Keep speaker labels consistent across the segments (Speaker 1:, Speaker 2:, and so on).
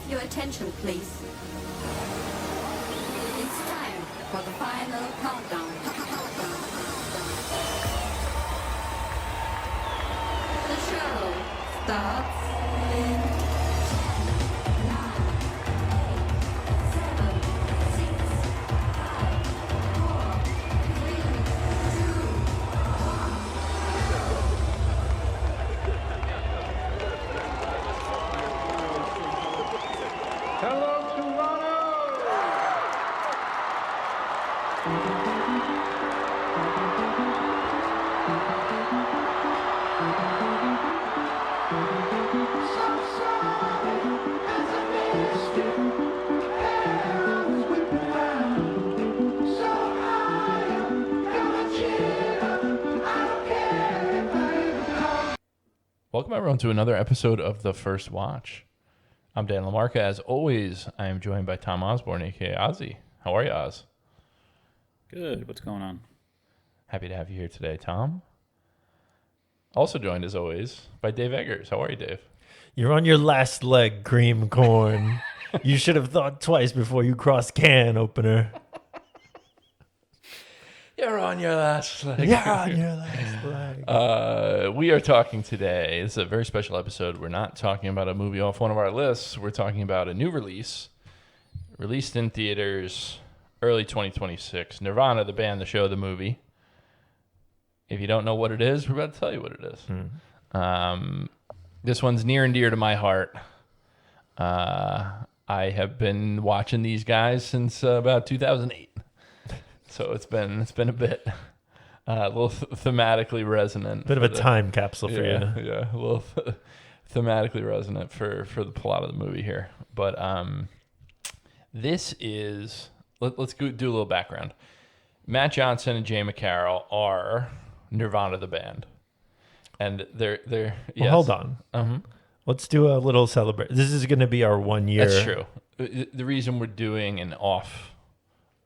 Speaker 1: Your attention, please. It's time for the final countdown. The show starts in 10, 9, 8, 7, 6, 5, 4, 3, 2, 1.
Speaker 2: Hello, Toronto!
Speaker 3: Welcome everyone to another episode of The First Watch. I'm Dan LaMarca. As always, I am joined by Tom Osborne, aka Ozzy. How are you, Oz?
Speaker 4: Good. What's going on?
Speaker 3: Happy to have you here today, Tom. Also joined, as always, by Dave Eggers. How are you, Dave?
Speaker 5: You're on your last leg, cream corn. You should have thought twice before you crossed can opener.
Speaker 3: You're on your last leg.
Speaker 5: You're on your last leg.
Speaker 3: We are talking today. This is a very special episode. We're not talking about a movie off one of our lists. We're talking about a new release, released in theaters early 2026. Nirvana, the band, the show, the movie. If you don't know what it is, we're about to tell you what it is. This one's near and dear to my heart. I have been watching these guys since about 2008. So it's been a bit, a little thematically resonant.
Speaker 5: Bit of a time capsule for you.
Speaker 3: Yeah, a little thematically resonant for the plot of the movie here. But this is, let's do a little background. Matt Johnson and Jay McCarrol are Nirvana the band, and they're
Speaker 5: Well,
Speaker 3: yes.
Speaker 5: hold on. Let's do a little celebration. This is going to be our 1 year.
Speaker 3: That's true. The reason we're doing an off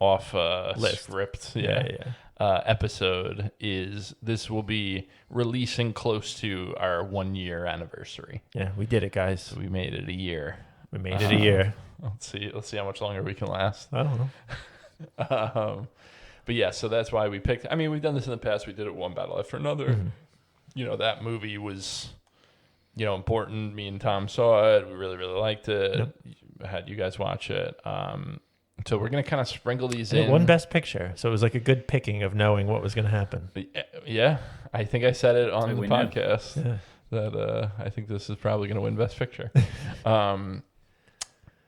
Speaker 5: List.
Speaker 3: script
Speaker 5: Yeah.
Speaker 3: episode is this will be releasing close to our 1 year anniversary.
Speaker 5: Yeah, we did it, guys.
Speaker 3: So we made it a year.
Speaker 5: We made it a year.
Speaker 3: Let's see how much longer we can last.
Speaker 5: I don't know.
Speaker 3: But yeah, so that's why we picked. I mean, we've done this in the past. We did it one battle after another. You know, that movie was, important. Me and Tom saw it. We really, really liked it.
Speaker 5: Yep.
Speaker 3: Had you guys watch it. So we're going to kind of sprinkle these
Speaker 5: Yeah,
Speaker 3: in.
Speaker 5: one best picture. So it was like a good picking of knowing what was going to happen.
Speaker 3: Yeah, I think I said it on the
Speaker 4: we knew.
Speaker 3: podcast
Speaker 5: Yeah.
Speaker 3: that I think this is probably going to win Best Picture.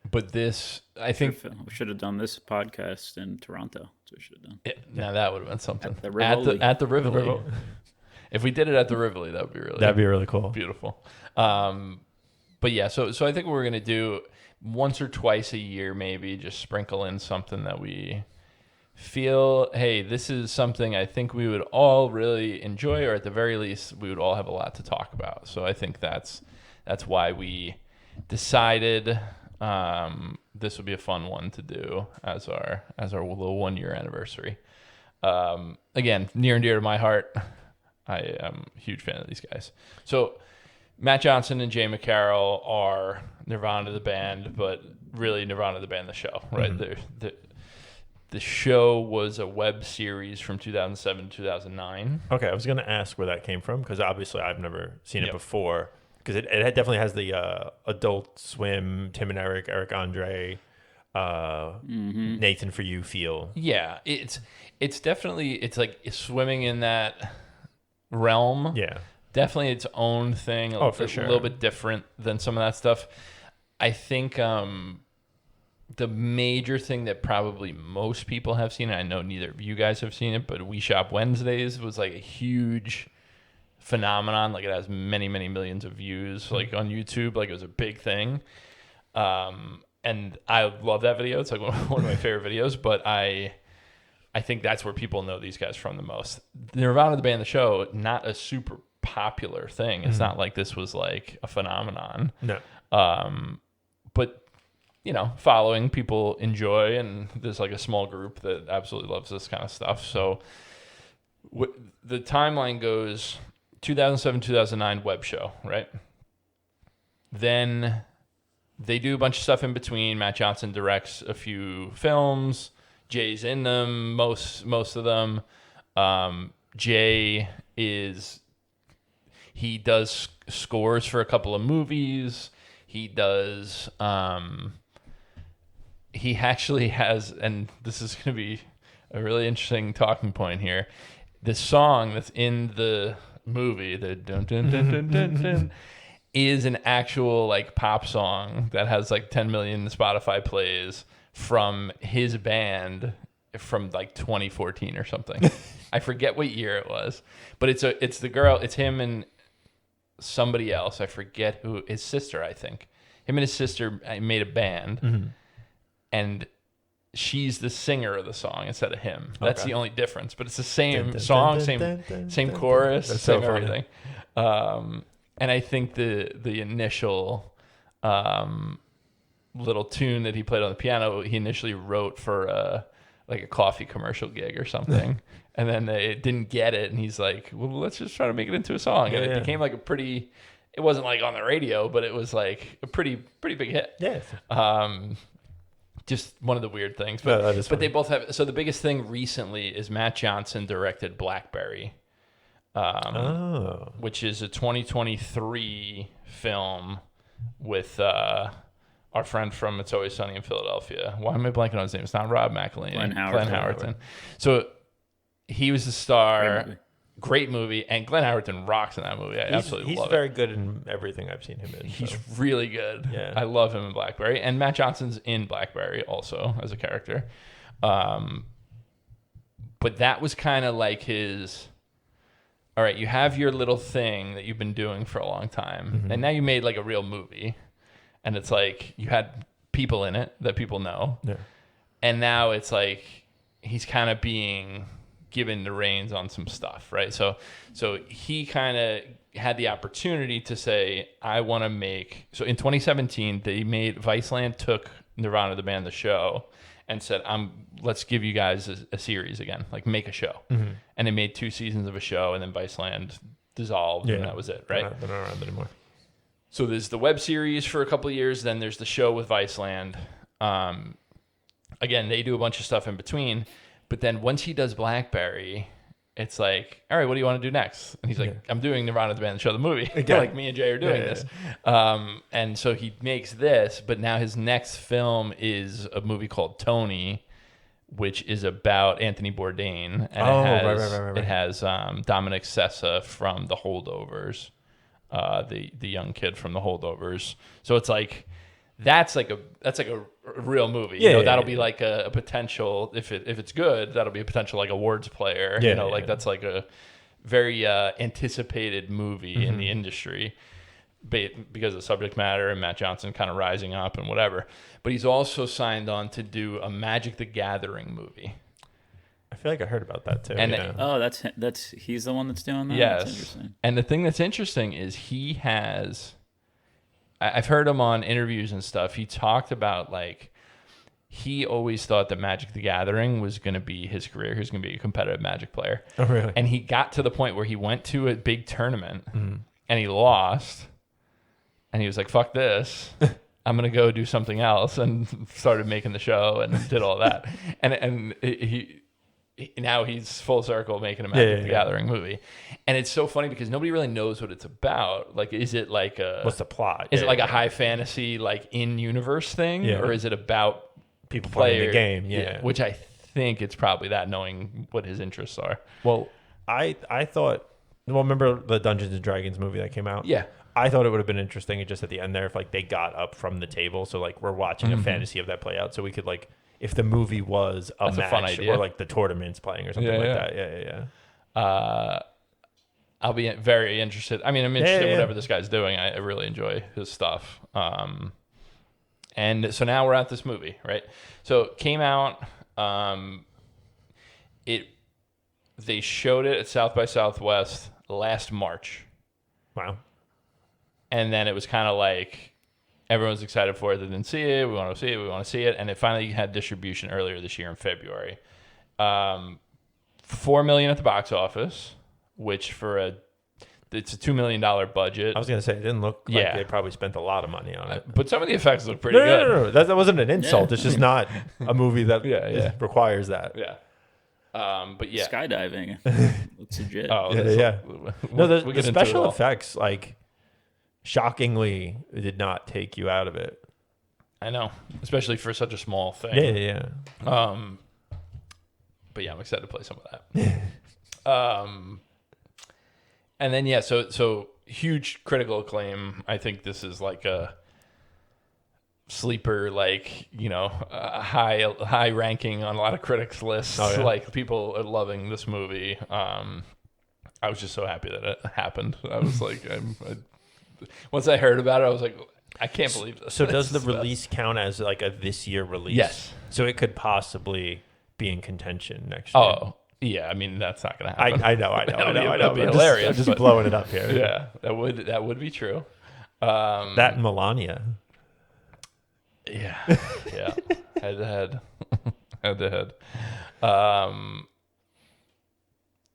Speaker 3: But this, I think,
Speaker 4: We should have done this podcast in Toronto. That's what we should have done.
Speaker 3: now that would have been something.
Speaker 4: At the Rivoli.
Speaker 3: At the Rivoli. If we did it at the Rivoli, that would be
Speaker 5: really cool.
Speaker 3: beautiful. But yeah, so I think what we're going to do once or twice a year, maybe just sprinkle in something that we feel, hey, this is something I think we would all really enjoy, or at the very least, we would all have a lot to talk about. So I think that's why we decided this would be a fun one to do as our little 1 year anniversary. Again, near and dear to my heart. I am a huge fan of these guys. So Matt Johnson and Jay McCarrol are Nirvana the band, but really Nirvana the band the show, right? The show was a web series from 2007 to 2009.
Speaker 5: Okay, I was going to ask where that came from because obviously I've never seen it
Speaker 3: Yep.
Speaker 5: before. Because it definitely has the Adult Swim, Tim and Eric Andre, Nathan For You feel.
Speaker 3: Yeah, it's definitely, it's like swimming in that realm.
Speaker 5: Yeah.
Speaker 3: Definitely its own thing.
Speaker 5: For sure.
Speaker 3: A little bit different than some of that stuff. I think the major thing that probably most people have seen, and I know neither of you guys have seen it, but We Shop Wednesdays was like a huge phenomenon. Like it has many, many millions of views like on YouTube. Like it was a big thing. And I love that video. It's like one of my favorite videos, but I think that's where people know these guys from the most. Nirvana, the band, the show, not a super popular thing. It's not like this was like a phenomenon.
Speaker 5: No.
Speaker 3: But following people enjoy, and there's like a small group that absolutely loves this kind of stuff. So the timeline goes 2007, 2009 web show, right? Then They do a bunch of stuff in between. Matt Johnson directs a few films. Jay's in them, most of them. Jay he does scores for a couple of movies. He does he actually has, and this is going to be a really interesting talking point here. The song that's in the movie, the dun dun dun dun dun dun, is an actual like pop song that has like 10 million Spotify plays from his band from like 2014 or something. I forget what year it was, but it's him and somebody else. I forget who, his sister, I think. Him and his sister made a band, and she's the singer of the song instead of him. That's the only difference, but it's the same song, same chorus, same everything. And I think the initial little tune that he played on the piano, he initially wrote for like a coffee commercial gig or something. And then they didn't get it, and he's like, well, let's just try to make it into a song. And it became like it wasn't like on the radio, but it was like a pretty big hit.
Speaker 5: Yes.
Speaker 3: Just one of the weird things. But,
Speaker 5: that is
Speaker 3: but they
Speaker 5: funny.
Speaker 3: both have, so the biggest thing recently is Matt Johnson directed Blackberry, which is a 2023 film with our friend from It's Always Sunny in Philadelphia. Why am I blanking on his name? It's not Rob McElhenney.
Speaker 4: Glenn
Speaker 3: Howerton. So he was the star. Great movie. And Glenn Howerton rocks in that movie. I absolutely love it.
Speaker 5: He's very good in everything I've seen him in.
Speaker 3: He's really good.
Speaker 5: Yeah.
Speaker 3: I love him in Blackberry. And Matt Johnson's in Blackberry also as a character. But that was kind of like his, all right, you have your little thing that you've been doing for a long time. And now you made like a real movie. And it's like you had people in it that people know.
Speaker 5: Yeah.
Speaker 3: And now it's like he's kind of being given the reins on some stuff, right? So he kind of had the opportunity to say, I want to make... So in 2017, Viceland took Nirvana, the band, the show, and said, let's give you guys a series again, like make a show. And they made 2 seasons of a show, and then Viceland dissolved, and that was it, right?
Speaker 5: They're not around anymore.
Speaker 3: So there's the web series for a couple of years, then there's the show with Viceland. Again, they do a bunch of stuff in between, but then once he does Blackberry, it's like, all right, what do you want to do next? And he's like, I'm doing Nirvana, the band, the show, the movie. Like me and Jay are doing this. And so he makes this, but now his next film is a movie called Tony, which is about Anthony Bourdain. And it has Dominic Sessa from The Holdovers, the young kid from The Holdovers. So it's like, that's like a real movie. That'll be like a potential, if it's good, that'll be a potential like awards player. That's like a very anticipated movie in the industry because of subject matter and Matt Johnson kind of rising up and whatever. But he's also signed on to do a Magic the Gathering movie.
Speaker 5: I feel like I heard about that too.
Speaker 3: And
Speaker 4: that's he's the one that's doing that.
Speaker 3: Yes.
Speaker 4: That's interesting.
Speaker 3: And the thing that's interesting is I've heard him on interviews and stuff. He talked about like he always thought that Magic the Gathering was going to be his career. He was going to be a competitive Magic player.
Speaker 5: Oh, really?
Speaker 3: And he got to the point where he went to a big tournament and he lost. And he was like, fuck this. I'm going to go do something else, and started making the show and did all that. And now he's full circle making a Magic the Gathering movie. And it's so funny because nobody really knows what it's about. Like, is it like
Speaker 5: what's the plot?
Speaker 3: Is it like a high fantasy, like in-universe thing?
Speaker 5: Yeah.
Speaker 3: Or is it about
Speaker 5: people playing the game? Yeah.
Speaker 3: Which I think it's probably that, knowing what his interests are.
Speaker 5: Well, I thought, remember the Dungeons and Dragons movie that came out?
Speaker 3: Yeah.
Speaker 5: I thought it would have been interesting just at the end there if like they got up from the table. So like we're watching a fantasy of that play out. So we could like, if the movie was a
Speaker 3: That's a fun
Speaker 5: match
Speaker 3: idea.
Speaker 5: or like the tournament's playing or something like that. Yeah.
Speaker 3: I'll be very interested. I mean, I'm interested in
Speaker 5: Yeah.
Speaker 3: whatever this guy's doing. I really enjoy his stuff. And so now we're at this movie, right? So it came out. They showed it at South by Southwest last March.
Speaker 5: Wow.
Speaker 3: And then it was kind of like everyone's excited for it. They didn't see it. We want to see it. We want to see it. And it finally had distribution earlier this year in February. 4 million at the box office, which for a it's a $2 million budget.
Speaker 5: I was gonna say it didn't look like
Speaker 3: Yeah.
Speaker 5: they probably spent a lot of money on it.
Speaker 3: But some of the effects look pretty
Speaker 5: No,
Speaker 3: good.
Speaker 5: no. That wasn't an insult.
Speaker 4: Yeah.
Speaker 5: It's just not a movie that
Speaker 3: Yeah.
Speaker 5: requires that.
Speaker 3: Yeah. But yeah.
Speaker 4: Skydiving. Looks legit.
Speaker 3: Oh,
Speaker 5: Yeah. No,
Speaker 3: we'll
Speaker 5: the
Speaker 3: get into it
Speaker 5: special
Speaker 3: all.
Speaker 5: effects, like, shockingly, did not take you out of it.
Speaker 3: I know, especially for such a small thing.
Speaker 5: Yeah.
Speaker 3: But yeah, I'm excited to play some of that. And then so huge critical acclaim. I think this is like a sleeper, like, you know, high ranking on a lot of critics lists.
Speaker 5: Oh, yeah.
Speaker 3: Like, people are loving this movie. I was just so happy that it happened. I was like, once I heard about it, I was like, I can't believe this.
Speaker 5: So does the
Speaker 3: This is
Speaker 5: release count as like a this year release?
Speaker 3: Yes.
Speaker 5: So it could possibly be in contention next year.
Speaker 3: Oh, yeah. I mean, that's not going to happen.
Speaker 5: I know.
Speaker 3: That'd be
Speaker 5: I'm
Speaker 3: hilarious,
Speaker 5: I'm just
Speaker 3: but-
Speaker 5: blowing it up here.
Speaker 3: Yeah, that would be true.
Speaker 5: That and Melania.
Speaker 3: Yeah, head to head, head to head.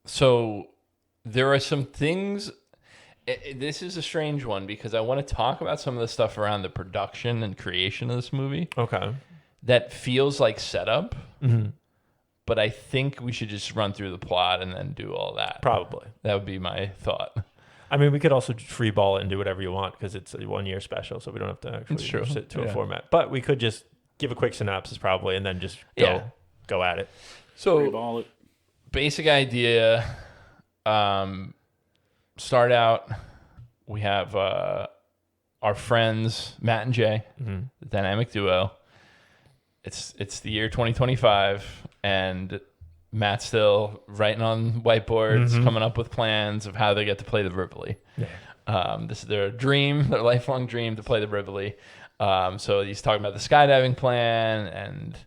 Speaker 3: So there are some things. This is a strange one because I want to talk about some of the stuff around the production and creation of this movie
Speaker 5: Okay.
Speaker 3: that feels like setup. But I think we should just run through the plot and then do all that.
Speaker 5: Probably.
Speaker 3: That would be my thought.
Speaker 5: I mean, we could also free ball it and do whatever you want because it's a 1 year special, so we don't have to actually
Speaker 3: It's true.
Speaker 5: sit to a
Speaker 3: Yeah.
Speaker 5: format. But we could just give a quick synopsis probably and then just go at it.
Speaker 3: So
Speaker 4: Ball it.
Speaker 3: basic idea. Start out. We have our friends Matt and Jay, the dynamic duo. It's the year 2025, and Matt's still writing on whiteboards, coming up with plans of how they get to play the Rivoli. This is their dream, their lifelong dream to play the Rivoli. So he's talking about the skydiving plan, and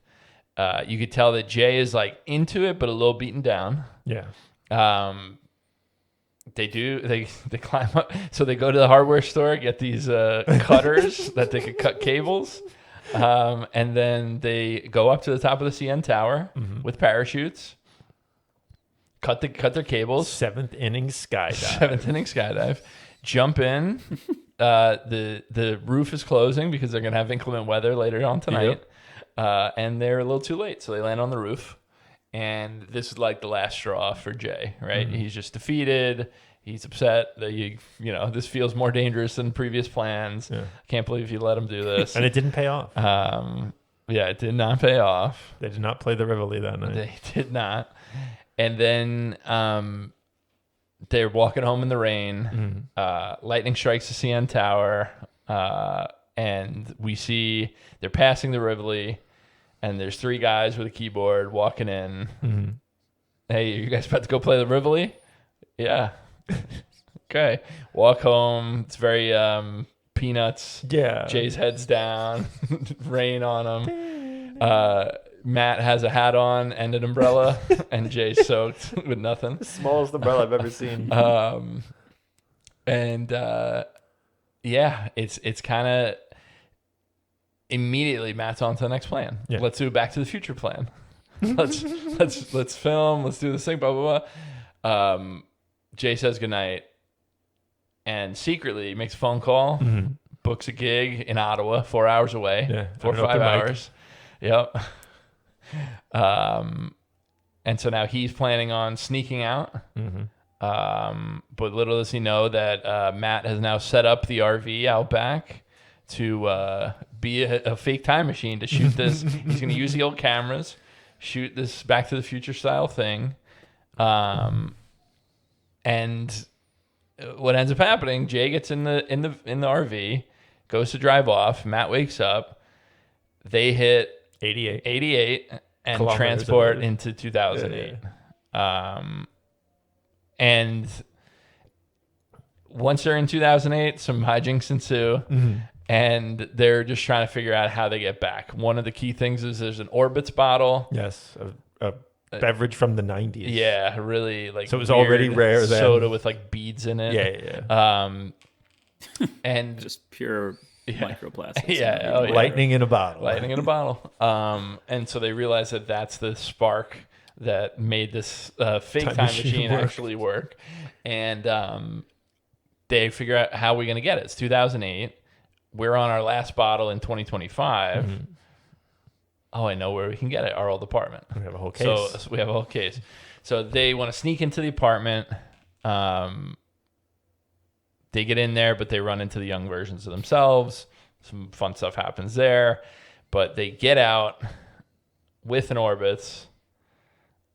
Speaker 3: you could tell that Jay is like into it, but a little beaten down.
Speaker 5: Yeah.
Speaker 3: They climb up, so they go to the hardware store, get these cutters that they could cut cables, and then they go up to the top of the CN Tower with parachutes, cut their cables.
Speaker 5: Seventh inning skydive.
Speaker 3: Seventh inning skydive, jump in. The roof is closing because they're gonna have inclement weather later on tonight, and they're a little too late, so they land on the roof. And this is like the last straw for Jay, right? He's just defeated. He's upset that this feels more dangerous than previous plans.
Speaker 5: Yeah.
Speaker 3: Can't believe you let him do this.
Speaker 5: And it didn't pay off.
Speaker 3: Yeah, it did not pay off.
Speaker 5: They did not play the Rivoli that night.
Speaker 3: They did not. And then they're walking home in the rain. Lightning strikes the CN Tower, and we see they're passing the Rivoli. And there's three guys with a keyboard walking in. Hey, are you guys about to go play the Rivoli? Yeah. Okay. Walk home. It's very Peanuts.
Speaker 5: Yeah.
Speaker 3: Jay's head's down. Rain on him. Matt has a hat on and an umbrella. And Jay's soaked with nothing.
Speaker 5: Smallest umbrella I've ever seen.
Speaker 3: It's kind of... Immediately, Matt's on to the next plan.
Speaker 5: Yeah.
Speaker 3: Let's do a Back to the Future plan. let's film. Let's do this thing. Blah blah blah. Jay says goodnight, and secretly makes a phone call, books a gig in Ottawa, 4 hours away.
Speaker 5: Yeah,
Speaker 3: 4 or
Speaker 5: an open
Speaker 3: 5
Speaker 5: mic.
Speaker 3: hours. Yep. And so now he's planning on sneaking out. But little does he know that Matt has now set up the RV out back to be a fake time machine to shoot this. He's going to use the old cameras, shoot this Back to the Future style thing. And what ends up happening, Jay gets in the RV, goes to drive off. Matt wakes up. They hit 88 and
Speaker 5: Kilometers
Speaker 3: transport
Speaker 5: over.
Speaker 3: into 2008. And once they're in 2008, some hijinks ensue. And they're just trying to figure out how they get back. One of the key things is there's an Orbitz bottle.
Speaker 5: Yes. A beverage from the 90s.
Speaker 3: Yeah, really like
Speaker 5: So it was already
Speaker 3: weird
Speaker 5: rare then.
Speaker 3: soda with like beads in it.
Speaker 5: Yeah.
Speaker 3: And
Speaker 4: Just pure microplastics.
Speaker 3: Yeah, oh, yeah.
Speaker 5: Lightning in a bottle.
Speaker 3: lightning in a bottle. And so they realize that that's the spark that made this fake time machine
Speaker 5: work.
Speaker 3: actually work. And they figure out how we're going to get it. It's 2008. We're on our last bottle in 2025. Oh, I know where we can get it. Our old apartment.
Speaker 5: We have a whole case.
Speaker 3: So we have a whole case. So they want to sneak into the apartment. They get in there, but they run into the young versions of themselves. Some fun stuff happens there. But they get out with an Orbitz,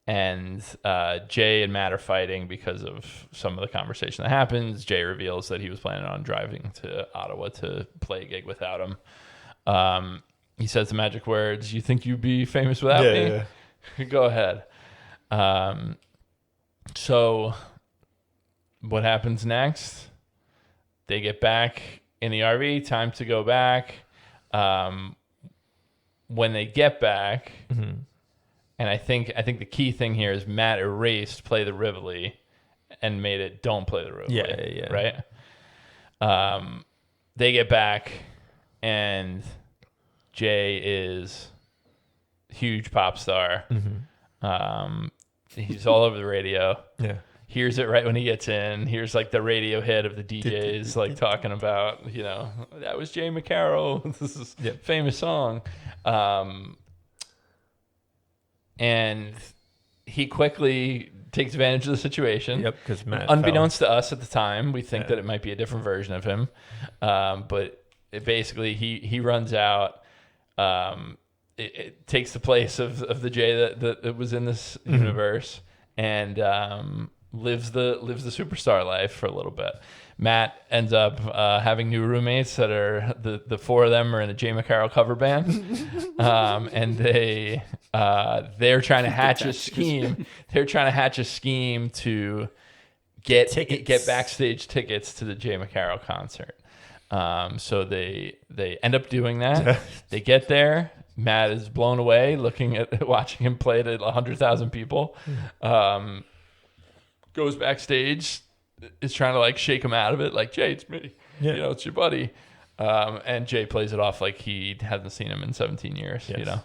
Speaker 3: and Jay and Matt are fighting because of some of the conversation that happens. Jay reveals that he was planning on driving to Ottawa to play a gig without him. He says the magic words, "You think you'd be famous without me? Yeah. Go ahead." So what happens next? They get back in the RV. Time to go back. When they get back, and I think the key thing here is Matt erased "Play the Rivoli" and made it "Don't play the Rivoli."
Speaker 5: Yeah.
Speaker 3: Right. They get back, and Jay is huge pop star. He's all over the radio.
Speaker 5: Yeah.
Speaker 3: Hears it right when he gets in. Here's like the radio hit of the DJs like talking about, that was Jay McCarrol. This is a famous song. And he quickly takes advantage of the situation.
Speaker 5: Yep, because Matt
Speaker 3: unbeknownst to us at the time, we think that it might be a different version of him. But basically he runs out. It takes the place of the Jay that was in this universe, and lives the superstar life for a little bit. Matt ends up having new roommates that are the four of them are in a Jay McCarrol cover band, and they're trying to hatch a scheme. They're trying to hatch a scheme to get backstage tickets to the Jay McCarrol concert. So they end up doing that. They get there. Matt is blown away watching him play to 100,000 people. Goes backstage, is trying to like shake him out of it, like, "Jay, it's me. It's your buddy." And Jay plays it off like he hasn't seen him in 17 years.
Speaker 5: Yes.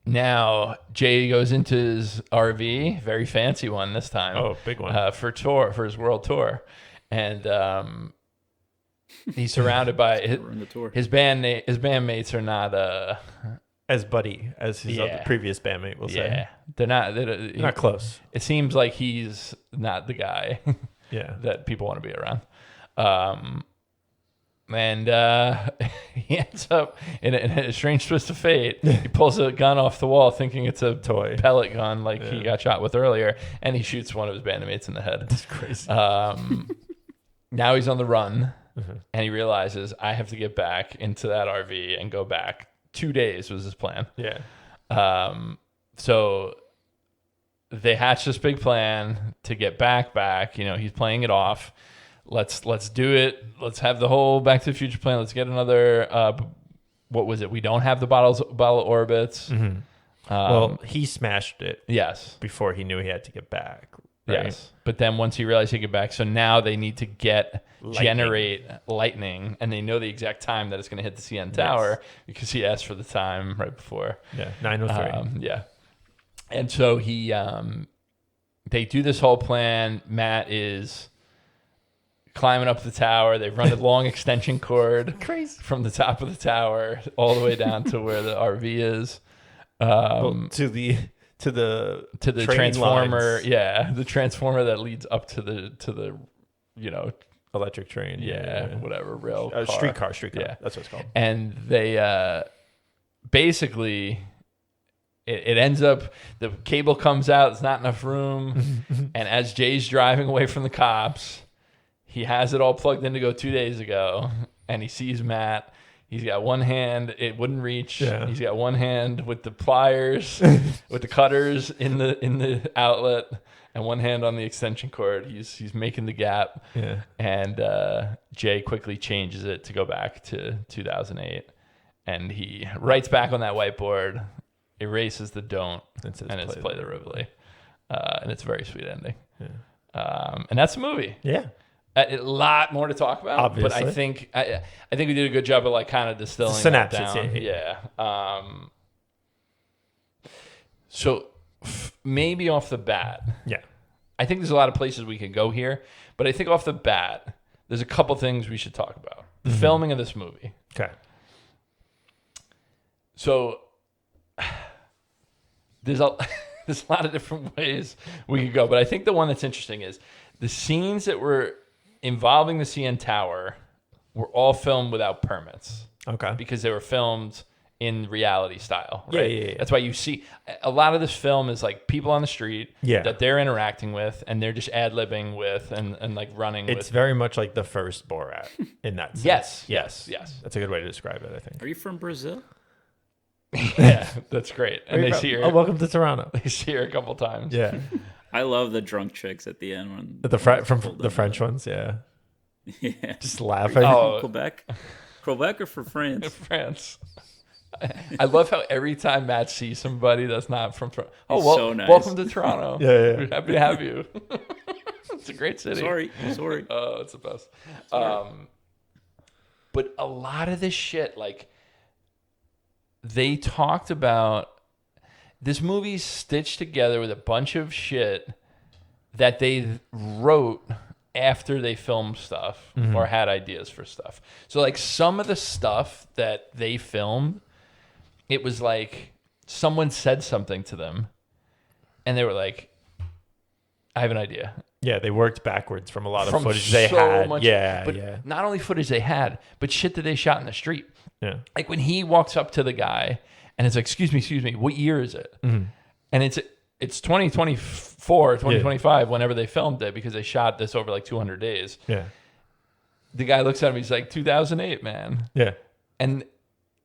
Speaker 3: Now Jay goes into his RV, very fancy one this time.
Speaker 5: Oh, big one.
Speaker 3: For his world tour. And he's surrounded by his bandmates are not
Speaker 5: as buddy as his other previous bandmate will say.
Speaker 3: Yeah, they're not
Speaker 5: not close.
Speaker 3: It seems like he's not the guy that people want to be around. And he ends up in a strange twist of fate. He pulls a gun off the wall thinking it's a
Speaker 5: toy
Speaker 3: pellet gun like he got shot with earlier, and he shoots one of his bandmates in the head.
Speaker 5: That's crazy.
Speaker 3: Now he's on the run, and he realizes, I have to get back into that RV and go back. 2 days was his plan.
Speaker 5: Yeah.
Speaker 3: So they hatch this big plan to get back. He's playing it off. Let's do it. Let's have the whole Back to the Future plan. Let's get another. What was it? We don't have the bottle Orbits.
Speaker 5: Well, he smashed it.
Speaker 3: Yes.
Speaker 5: Before he knew he had to get back. Right?
Speaker 3: Yes. But then once he realized he could get back, so now they need to generate lightning, and they know the exact time that it's going to hit the CN Tower because he asked for the time right before.
Speaker 5: Yeah, 9:03.
Speaker 3: And so they do this whole plan. Matt is climbing up the tower. They run a long extension cord from the top of the tower all the way down to where the RV is. To the transformer,
Speaker 5: lines.
Speaker 3: the transformer that leads up to the
Speaker 5: electric train,
Speaker 3: whatever, rail car.
Speaker 5: streetcar,
Speaker 3: yeah,
Speaker 5: that's what it's called.
Speaker 3: And they basically it ends up the cable comes out. There's not enough room, and as Jay's driving away from the cops, he has it all plugged in to go 2 days ago, and he sees Matt. He's got one hand, it wouldn't reach.
Speaker 5: Yeah.
Speaker 3: He's got one hand with the pliers, with the cutters in the outlet, and one hand on the extension cord. He's making the gap.
Speaker 5: Yeah.
Speaker 3: And Jay quickly changes it to go back to 2008. And he writes back on that whiteboard, erases the "don't," and it's "Play the Rivoli." And it's a very sweet ending. Yeah. And that's the movie.
Speaker 5: Yeah.
Speaker 3: A lot more to talk about,
Speaker 5: Obviously.
Speaker 3: but I think we did a good job of like kind of distilling that down. Yeah. So maybe off the bat, I think there's a lot of places we could go here, but I think off the bat, there's a couple things we should talk about. The filming of this movie.
Speaker 5: Okay.
Speaker 3: So there's a lot of different ways we could go, but I think the one that's interesting is the scenes that were involving the CN Tower were all filmed without permits.
Speaker 5: Okay.
Speaker 3: Because they were filmed in reality style, right?
Speaker 5: Yeah.
Speaker 3: That's why you see a lot of this film is like people on the street that they're interacting with and they're just ad-libbing with and like running with.
Speaker 5: It's very much like the first Borat in that sense.
Speaker 3: Yes.
Speaker 5: That's a good way to describe it, I think.
Speaker 4: Are you from Brazil?
Speaker 3: Yeah, that's great. And they see her.
Speaker 5: Oh, welcome to Toronto.
Speaker 3: They see her a couple times.
Speaker 5: Yeah.
Speaker 4: I love the drunk chicks at the end when
Speaker 5: From the French ones, yeah.
Speaker 4: Yeah.
Speaker 5: Just laughing.
Speaker 3: Oh.
Speaker 4: Quebec or for France?
Speaker 3: France. I love how every time Matt sees somebody that's not from Toronto,
Speaker 4: so nice.
Speaker 3: welcome to Toronto.
Speaker 5: Yeah.
Speaker 3: We're happy to have you. It's a great city.
Speaker 4: Sorry.
Speaker 3: Oh, it's the best. But a lot of this shit, like, they talked about this movie's stitched together with a bunch of shit that they wrote after they filmed stuff or had ideas for stuff. So, like, some of the stuff that they filmed, it was like someone said something to them and they were like, I have an idea.
Speaker 5: Yeah, they worked backwards from a lot of
Speaker 3: From
Speaker 5: footage they
Speaker 3: so
Speaker 5: had.
Speaker 3: much-
Speaker 5: Yeah.
Speaker 3: but not only footage they had, but shit that they shot in the street.
Speaker 5: Yeah.
Speaker 3: Like when he walks up to the guy and it's like, excuse me, what year is it? And it's 2024, 2025, whenever they filmed it, because they shot this over like 200 days.
Speaker 5: Yeah.
Speaker 3: The guy looks at him, he's like, 2008, man.
Speaker 5: Yeah.
Speaker 3: And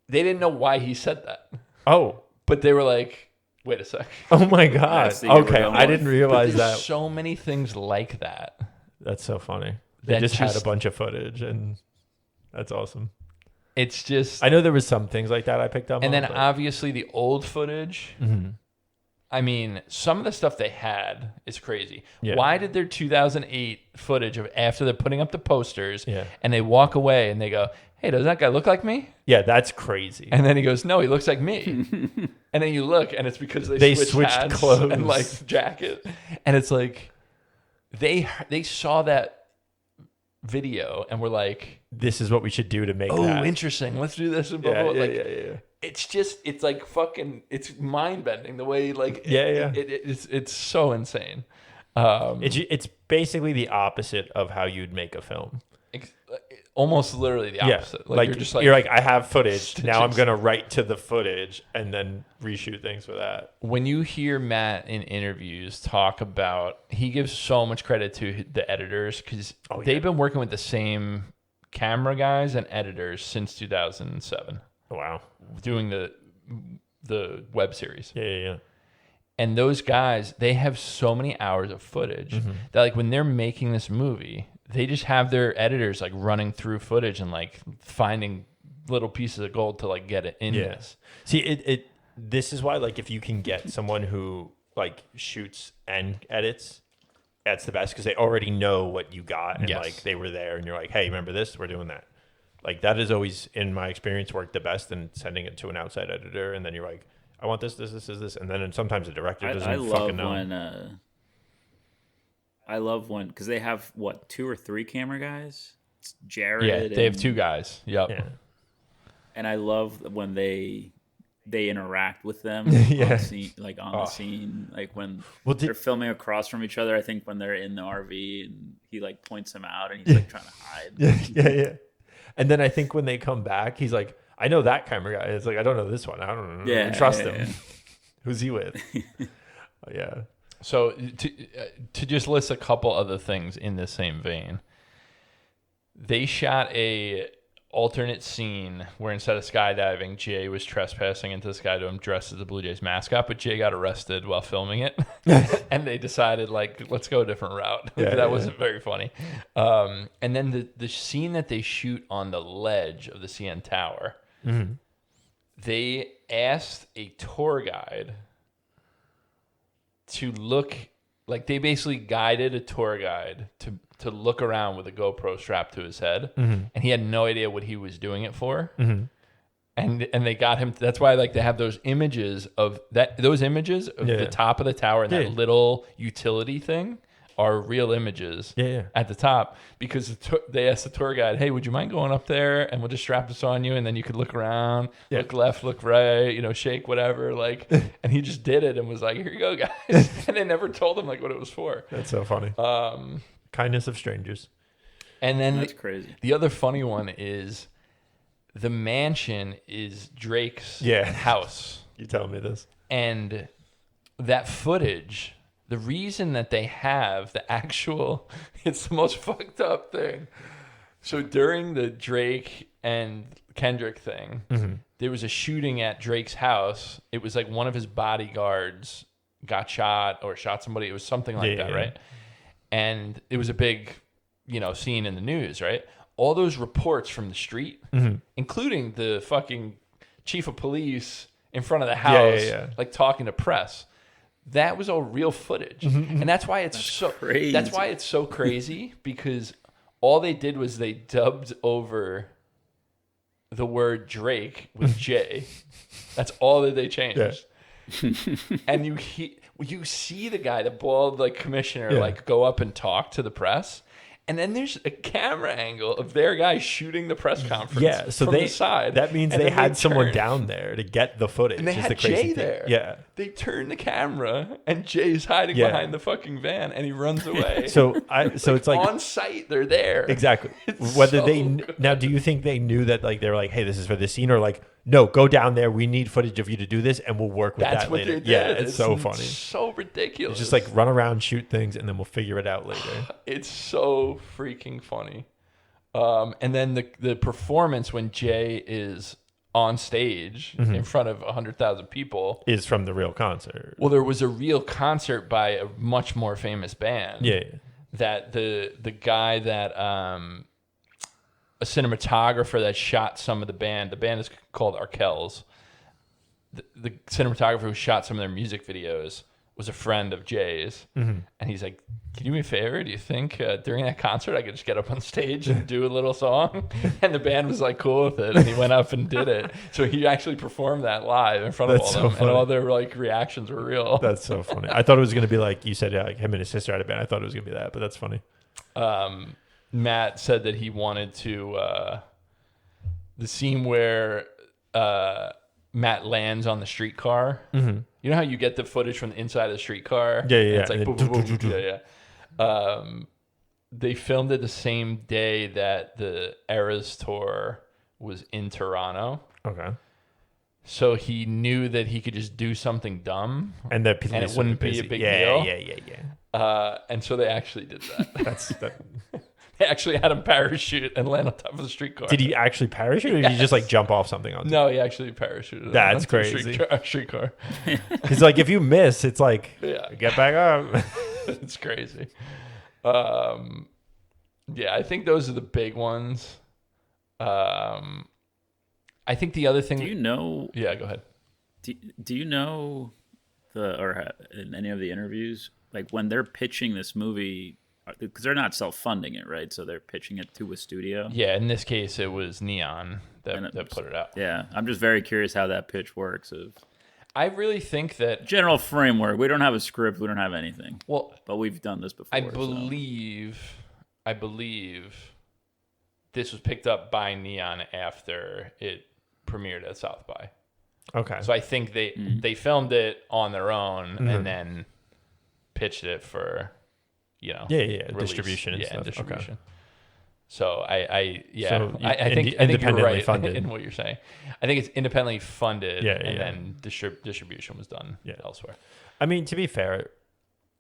Speaker 3: they didn't know why he said that.
Speaker 5: Oh.
Speaker 3: But they were like, wait a sec.
Speaker 5: Oh my God.
Speaker 4: That's the year we're
Speaker 5: Okay.
Speaker 4: going
Speaker 5: I didn't
Speaker 4: with.
Speaker 5: realize
Speaker 3: There's
Speaker 5: that.
Speaker 3: so many things like that.
Speaker 5: That's so funny. They
Speaker 3: That
Speaker 5: just had a
Speaker 3: just-
Speaker 5: bunch of footage and that's awesome.
Speaker 3: It's just...
Speaker 5: I know there was some things like that I picked up
Speaker 3: And
Speaker 5: on.
Speaker 3: then obviously the old footage... I mean, some of the stuff they had is crazy.
Speaker 5: Yeah.
Speaker 3: Why did their 2008 footage of after they're putting up the posters
Speaker 5: Yeah.
Speaker 3: and they walk away and they go, hey, does that guy look like me?
Speaker 5: Yeah, that's crazy.
Speaker 3: And then he goes, no, he looks like me. And then you look and it's because they
Speaker 5: switched
Speaker 3: hats
Speaker 5: clothes.
Speaker 3: and like jacket. And it's like they saw that video and were like,
Speaker 5: This is what we should do to make
Speaker 3: oh,
Speaker 5: that.
Speaker 3: interesting. Let's do this. And blah,
Speaker 5: Yeah,
Speaker 3: blah, blah.
Speaker 5: yeah,
Speaker 3: Like,
Speaker 5: yeah.
Speaker 3: it's just, it's like fucking, it's mind bending the way like,
Speaker 5: Yeah.
Speaker 3: it's so insane.
Speaker 5: It's basically the opposite of how you'd make a film.
Speaker 3: Almost literally the opposite.
Speaker 5: Yeah. You're like, I have footage. Now I'm
Speaker 3: stitches.
Speaker 5: going to write to the footage and then reshoot things with that.
Speaker 3: when you hear Matt in interviews talk about, he gives so much credit to the editors because they've been working with the same camera guys and editors since 2007,
Speaker 5: Wow.
Speaker 3: doing the web series.
Speaker 5: Yeah.
Speaker 3: And those guys, they have so many hours of footage that like when they're making this movie, they just have their editors like running through footage and like finding little pieces of gold to like get it in this.
Speaker 5: See, this is why, like, if you can get someone who like shoots and edits, that's the best because they already know what you got and like they were there and you're like, hey, remember this? We're doing that. Like that has always, in my experience, worked the best than sending it to an outside editor and then you're like, I want this, and then sometimes the director doesn't fucking know.
Speaker 4: I love when because they have 2 or 3 camera guys. It's Jared.
Speaker 3: Yeah, they have 2 guys. Yep.
Speaker 5: Yeah.
Speaker 4: And I love when they interact with them
Speaker 5: Yeah.
Speaker 4: on the scene, the scene, like when they're filming across from each other. I think when they're in the RV and he like points them out and he's like trying to hide.
Speaker 5: Yeah. And then I think when they come back, he's like, I know that camera guy. It's like, I don't know this one. I don't know. I trust him.
Speaker 4: Yeah.
Speaker 5: Who's he with? Yeah.
Speaker 3: So to just list a couple other things in the same vein, they shot a alternate scene where instead of skydiving, Jay was trespassing into the Skydome dressed as the Blue Jays mascot, but Jay got arrested while filming it, and they decided like let's go a different route. That wasn't very funny. And then the scene that they shoot on the ledge of the CN Tower, they asked a tour guide to look like they basically guided a tour guide to look around with a GoPro strapped to his head, and he had no idea what he was doing it for. And they got him. That's why like they have those images of the top of the tower and that little utility thing are real images at the top, because they asked the tour guide, hey, would you mind going up there and we'll just strap this on you, and then you could look around, look left, look right, shake, whatever, like, and he just did it and was like, here you go, guys. And they never told him like what it was for.
Speaker 5: That's so funny. Kindness of strangers.
Speaker 3: And then
Speaker 4: that's crazy.
Speaker 3: The other funny one is the mansion is Drake's house.
Speaker 5: You telling me this?
Speaker 3: And that footage, the reason that they have the actual, it's the most fucked up thing. So during the Drake and Kendrick thing, there was a shooting at Drake's house. It was like one of his bodyguards got shot or shot somebody. It was something like that, right? And it was a big, scene in the news, right? All those reports from the street, including the fucking chief of police in front of the house, like talking to press. That was all real footage. And that's why it's
Speaker 4: crazy.
Speaker 3: That's why it's so crazy, because all they did was they dubbed over the word Drake with J. That's all that they changed. And you see the guy, the bald like commissioner, like go up and talk to the press. And then there's a camera angle of their guy shooting the press conference from the side.
Speaker 5: That means they had someone down there to get the footage.
Speaker 3: And they had Jay there. Yeah. They turn the camera, and Jay's hiding behind the fucking van, and he runs away.
Speaker 5: So it's like
Speaker 3: on site, they're there.
Speaker 5: Exactly. Whether now, do you think they knew that, like, they were like, hey, this is for this scene, or like, no, go down there. We need footage of you to do this, and we'll work with that later.
Speaker 3: They did.
Speaker 5: Yeah, it's so funny.
Speaker 3: So ridiculous.
Speaker 5: It's just like run around, shoot things, and then we'll figure it out later.
Speaker 3: It's so freaking funny. And then the performance when Jay is on stage in front of 100,000 people
Speaker 5: is from the real concert.
Speaker 3: Well, there was a real concert by a much more famous band.
Speaker 5: Yeah.
Speaker 3: That the guy that a cinematographer that shot some of the band is called Arkells. The cinematographer who shot some of their music videos was a friend of Jay's. And he's like, can you do me a favor? Do you think during that concert I could just get up on stage and do a little song? And the band was like cool with it, and he went up and did it. So he actually performed that live in front of all them, and all their like reactions were real.
Speaker 5: That's so funny. I thought it was going to be like you said, like him and his sister had a band. I thought it was going to be that, but that's funny.
Speaker 3: Matt said that he wanted to the scene where Matt lands on the streetcar. You know how you get the footage from the inside of the streetcar?
Speaker 5: Yeah.
Speaker 3: It's like boom, boom, boom, yeah. They filmed it the same day that the Eras tour was in Toronto.
Speaker 5: Okay.
Speaker 3: So he knew that he could just do something dumb,
Speaker 5: and it
Speaker 3: wouldn't be a big deal.
Speaker 5: Yeah.
Speaker 3: And so they actually did that. They actually had him parachute and land on top of the streetcar.
Speaker 5: Did he actually parachute, or did he just like jump off something?
Speaker 3: No, he actually parachuted.
Speaker 5: That's crazy.
Speaker 3: Streetcar.
Speaker 5: Because like if you miss, it's like get back up.
Speaker 3: It's crazy. Yeah, I think those are the big ones. I think the other thing.
Speaker 4: Do you know?
Speaker 3: Yeah, go ahead.
Speaker 4: Do you know or in any of the interviews, like when they're pitching this movie? Because they're not self-funding it, right? So they're pitching it to a studio.
Speaker 3: Yeah, in this case, it was Neon that put it out.
Speaker 4: Yeah, I'm just very curious how that pitch works.
Speaker 3: I really think that
Speaker 4: general framework. We don't have a script. We don't have anything.
Speaker 3: Well,
Speaker 4: but we've done this before.
Speaker 3: I believe this was picked up by Neon after it premiered at South by.
Speaker 5: Okay.
Speaker 3: So I think they filmed it on their own and then pitched it for. Release.
Speaker 5: Distribution and stuff.
Speaker 3: Distribution.
Speaker 5: Okay.
Speaker 3: So I think you're right
Speaker 5: funded.
Speaker 3: in what you're saying. I think it's independently funded, and then distribution was done elsewhere.
Speaker 5: I mean, to be fair,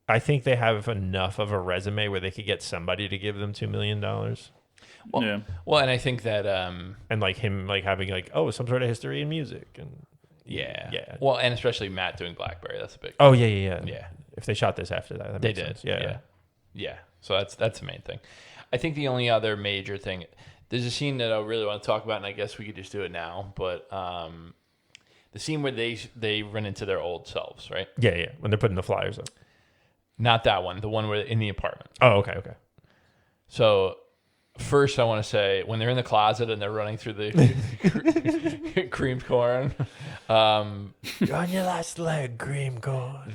Speaker 5: I think they have enough of a resume where they could get somebody to give them $2 million.
Speaker 3: Well, and I think that
Speaker 5: and like him like having like some sort of history in music and
Speaker 3: yeah. Well, and especially Matt doing BlackBerry, that's a big.
Speaker 5: Oh yeah. If they shot this after that
Speaker 3: they did.
Speaker 5: Sense. Yeah.
Speaker 3: Yeah, so that's the main thing. I think the only other major thing, there's a scene that I really want to talk about, and I guess we could just do it now. But the scene where they run into their old selves, right?
Speaker 5: Yeah. When they're putting the flyers up.
Speaker 3: Not that one. The one where in the apartment.
Speaker 5: Oh, okay.
Speaker 3: So first, I want to say when they're in the closet and they're running through the creamed corn.
Speaker 5: You're on your last leg, cream corn.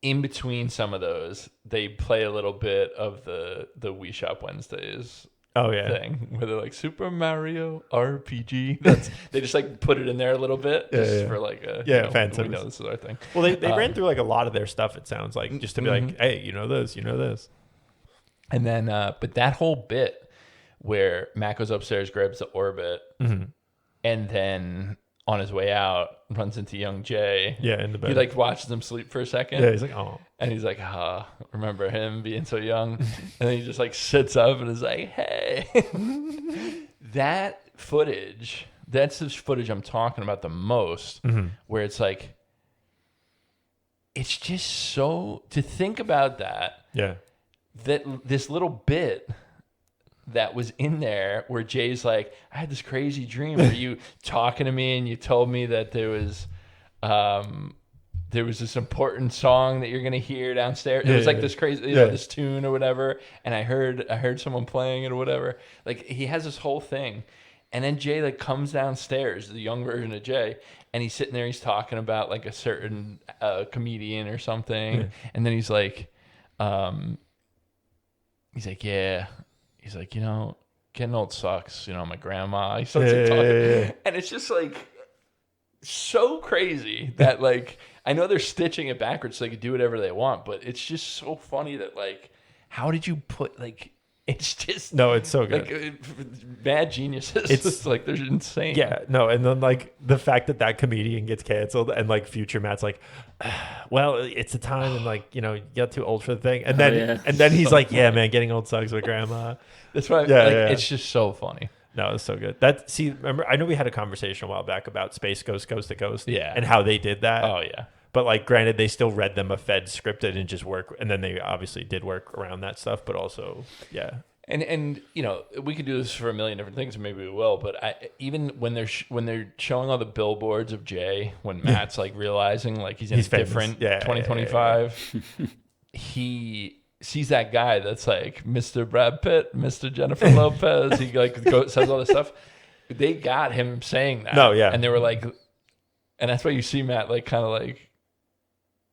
Speaker 3: in between some of those, they play a little bit of the We Shop Wednesdays thing where they're like Super Mario RPG. They just like put it in there a little bit just for like a
Speaker 5: fan
Speaker 3: we
Speaker 5: service.
Speaker 3: know this is our thing.
Speaker 5: Well, they ran through like a lot of their stuff. It sounds like just to be like, hey, you know this.
Speaker 3: And then, but that whole bit where Matt goes upstairs, grabs the orbit, and then on his way out runs into young Jay.
Speaker 5: Yeah, in the bed.
Speaker 3: He like watches him sleep for a second.
Speaker 5: Yeah, he's like, oh.
Speaker 3: And he's like, remember him being so young? And then he just like sits up and is like, hey. That footage, that's the footage I'm talking about the most, where it's like, it's just so, to think about that.
Speaker 5: Yeah.
Speaker 3: That this little bit that was in there where Jay's like, I had this crazy dream where you talking to me and you told me that there was this important song that you're gonna hear downstairs. It was like this crazy, you know, this tune or whatever. And I heard someone playing it or whatever. Like he has this whole thing, and then Jay like comes downstairs, the young version of Jay, and he's sitting there, he's talking about like a certain comedian or something, and then he's like, yeah. He's like, you know, getting old sucks. You know, my grandma. He starts like, talking. And it's just like so crazy that like, I know they're stitching it backwards so they can do whatever they want, but it's just so funny that like, how did you put like, it's just
Speaker 5: no, it's so good.
Speaker 3: Like, bad geniuses. It's like they're insane.
Speaker 5: Yeah, no, and then like the fact that comedian gets canceled and like future Matt's like, well, it's the time and like, you know, you got too old for the thing, and then he's like, yeah, man, getting old sucks with grandma.
Speaker 3: That's why. It's just so funny.
Speaker 5: No, it's so good. Remember, I know we had a conversation a while back about Space Ghost Coast to Coast, and how they did that.
Speaker 3: Oh yeah.
Speaker 5: But like, granted, they still read them a Fed script and just work, and then they obviously did work around that stuff. But also, yeah.
Speaker 3: And you know, we could do this for a million different things, and maybe we will. But even when they're showing all the billboards of Jay, when Matt's like realizing like he's in a different 2025, he sees that guy that's like Mr. Brad Pitt, Mr. Jennifer Lopez. He like says all this stuff. They got him saying that.
Speaker 5: No, yeah,
Speaker 3: and they were like, and that's why you see Matt like kind of like,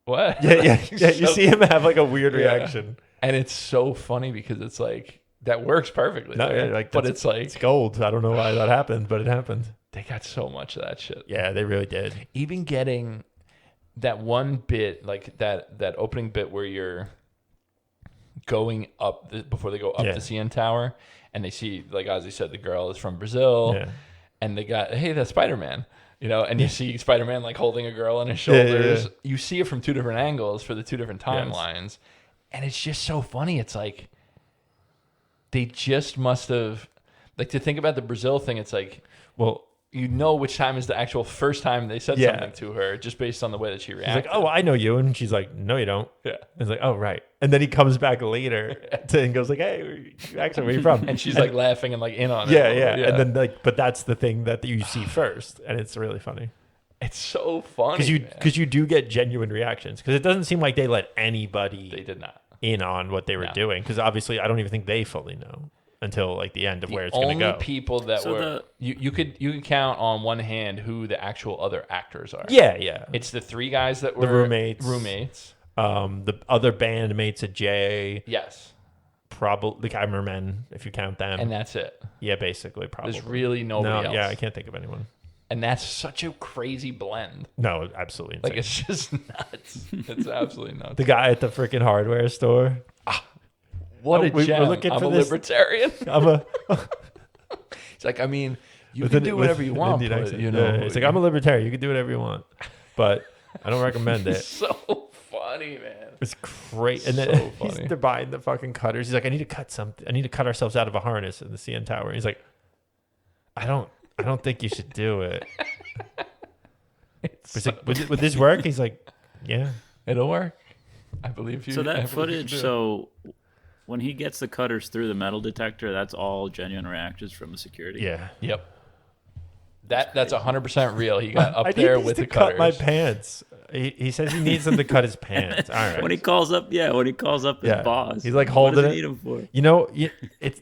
Speaker 3: what?
Speaker 5: Yeah. You see him have like a weird reaction,
Speaker 3: and it's so funny because it's like. That works perfectly.
Speaker 5: No, yeah, like,
Speaker 3: but it's like...
Speaker 5: It's gold. I don't know why that happened, but it happened.
Speaker 3: They got so much of that shit.
Speaker 5: Yeah, they really did.
Speaker 3: Even getting that one bit, like that opening bit where you're going up, before they go up the CN Tower, and they see, like Ozzy said, the girl is from Brazil, and they got, hey, that's Spider-Man. You know, and you see Spider-Man like holding a girl on his shoulders. You see it from two different angles for the two different timelines. And it's just so funny. It's like... They just must have, like, to think about the Brazil thing, it's like, well, you know which time is the actual first time they said something to her just based on the way that she reacted.
Speaker 5: He's like, oh, I know you. And she's like, no, you don't.
Speaker 3: Yeah.
Speaker 5: It's like, oh, right. And then he comes back later and goes like, hey, actually, where are you from?
Speaker 3: And she's like laughing and like in on it.
Speaker 5: Yeah. And then like, but that's the thing that you see first. And it's really funny.
Speaker 3: It's so funny.
Speaker 5: Because you do get genuine reactions. Because it doesn't seem like they let anybody.
Speaker 3: They did not.
Speaker 5: In on what they were doing, because obviously I don't even think they fully know until like the end of where it's going to go.
Speaker 3: The only people that you could count on one hand who the actual other actors are.
Speaker 5: Yeah.
Speaker 3: It's the three guys that were
Speaker 5: the roommates. The other bandmates of Jay.
Speaker 3: Yes.
Speaker 5: Probably the cameramen, if you count them.
Speaker 3: And that's it.
Speaker 5: Yeah, basically, probably.
Speaker 3: There's really nobody else.
Speaker 5: Yeah, I can't think of anyone.
Speaker 3: And that's such a crazy blend.
Speaker 5: No, absolutely insane.
Speaker 3: Like, it's just nuts. It's absolutely nuts.
Speaker 5: The guy at the freaking hardware store.
Speaker 3: What a gem.
Speaker 5: We're looking
Speaker 3: I'm
Speaker 5: for
Speaker 3: a
Speaker 5: this.
Speaker 3: libertarian. It's like, I mean, you can do whatever you want, but, you know.
Speaker 5: It's like, I'm a libertarian. You can do whatever you want. But I don't recommend it.
Speaker 3: It's so funny, man.
Speaker 5: It's great. And then they're buying the fucking cutters. He's like, I need to cut something. I need to cut ourselves out of a harness in the CN Tower. And he's like, I don't think you should do it. Like, would this work? He's like, yeah,
Speaker 3: it'll work. I believe you.
Speaker 4: So that footage. So when he gets the cutters through the metal detector, that's all genuine reactions from the security.
Speaker 5: Yeah.
Speaker 3: Yep. That's 100% real. He got up there with the cutters.
Speaker 5: Cut my pants. He says he needs him to cut his pants. All right.
Speaker 4: When he calls up his boss,
Speaker 5: he's like holding
Speaker 4: what does
Speaker 5: it.
Speaker 4: He need him for?
Speaker 5: You know,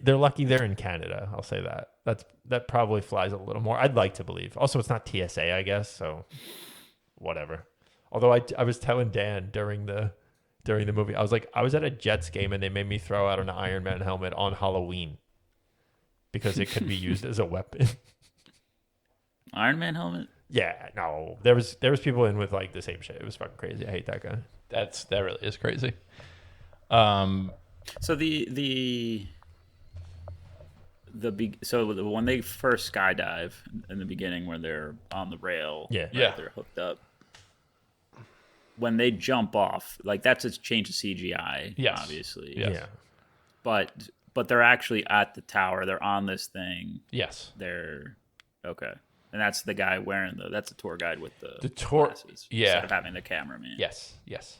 Speaker 5: they're lucky they're in Canada. I'll say that. That probably flies a little more. I'd like to believe. Also, it's not TSA, I guess. So, whatever. Although I was telling Dan during the during the movie. I was like, I was at a Jets game and they made me throw out an Iron Man helmet on Halloween because it could be used as a weapon.
Speaker 4: Iron Man helmet?
Speaker 5: Yeah, no. There was people in with like the same shit. It was fucking crazy. I hate that guy.
Speaker 3: That really is crazy.
Speaker 4: So when they first skydive in the beginning, where they're on the rail,
Speaker 5: Yeah.
Speaker 4: right,
Speaker 3: Yeah.
Speaker 4: they're hooked up. When they jump off, like that's a change of CGI,
Speaker 3: Yes.
Speaker 4: obviously.
Speaker 3: Yes.
Speaker 5: Yeah.
Speaker 4: But they're actually at the tower. They're on this thing.
Speaker 3: Yes.
Speaker 4: They're okay, and that's the guy wearing that's the tour guide with the glasses,
Speaker 3: yeah.
Speaker 4: instead of having the cameraman.
Speaker 3: Yes. Yes.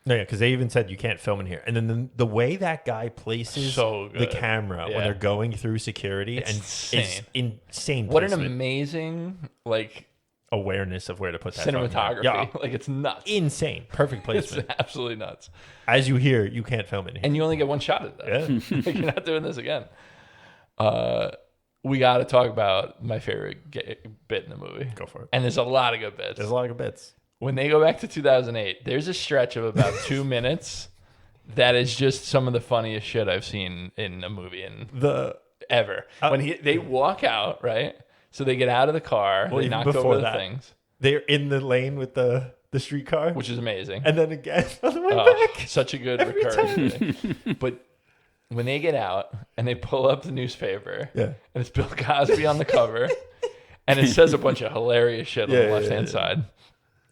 Speaker 5: No, yeah, because they even said you can't film in here. And then the way that guy places
Speaker 3: So
Speaker 5: the
Speaker 3: good.
Speaker 5: camera when
Speaker 3: Yeah.
Speaker 5: they're going through security
Speaker 3: It's
Speaker 5: and
Speaker 3: insane.
Speaker 5: it's insane.
Speaker 3: What an
Speaker 5: placement.
Speaker 3: amazing like
Speaker 5: awareness of where to put that phone.
Speaker 3: cinematography.
Speaker 5: Yeah,
Speaker 3: Like it's nuts.
Speaker 5: insane. Perfect
Speaker 3: It's
Speaker 5: placement.
Speaker 3: absolutely nuts.
Speaker 5: As you hear, you can't film in here.
Speaker 3: And you only get one shot at that.
Speaker 5: Yeah.
Speaker 3: Like, you're not doing this again. We got to talk about my favorite bit in the movie.
Speaker 5: Go for it.
Speaker 3: And there's a lot of good bits.
Speaker 5: There's a lot of good bits.
Speaker 3: When they go back to 2008, there's a stretch of about 2 minutes that is just some of the funniest shit I've seen in a movie ever. When they walk out, right? So they get out of the car, they
Speaker 5: even
Speaker 3: knock
Speaker 5: before
Speaker 3: over the
Speaker 5: that,
Speaker 3: things,
Speaker 5: They're in the lane with the streetcar,
Speaker 3: which is amazing.
Speaker 5: and then again on the way
Speaker 3: Oh,
Speaker 5: back.
Speaker 3: such a good recurring thing. But when they get out and they pull up the newspaper,
Speaker 5: Yeah.
Speaker 3: and it's Bill Cosby on the cover, and it says a bunch of hilarious shit on
Speaker 5: Yeah,
Speaker 3: the
Speaker 5: yeah,
Speaker 3: left-hand
Speaker 5: yeah.
Speaker 3: side.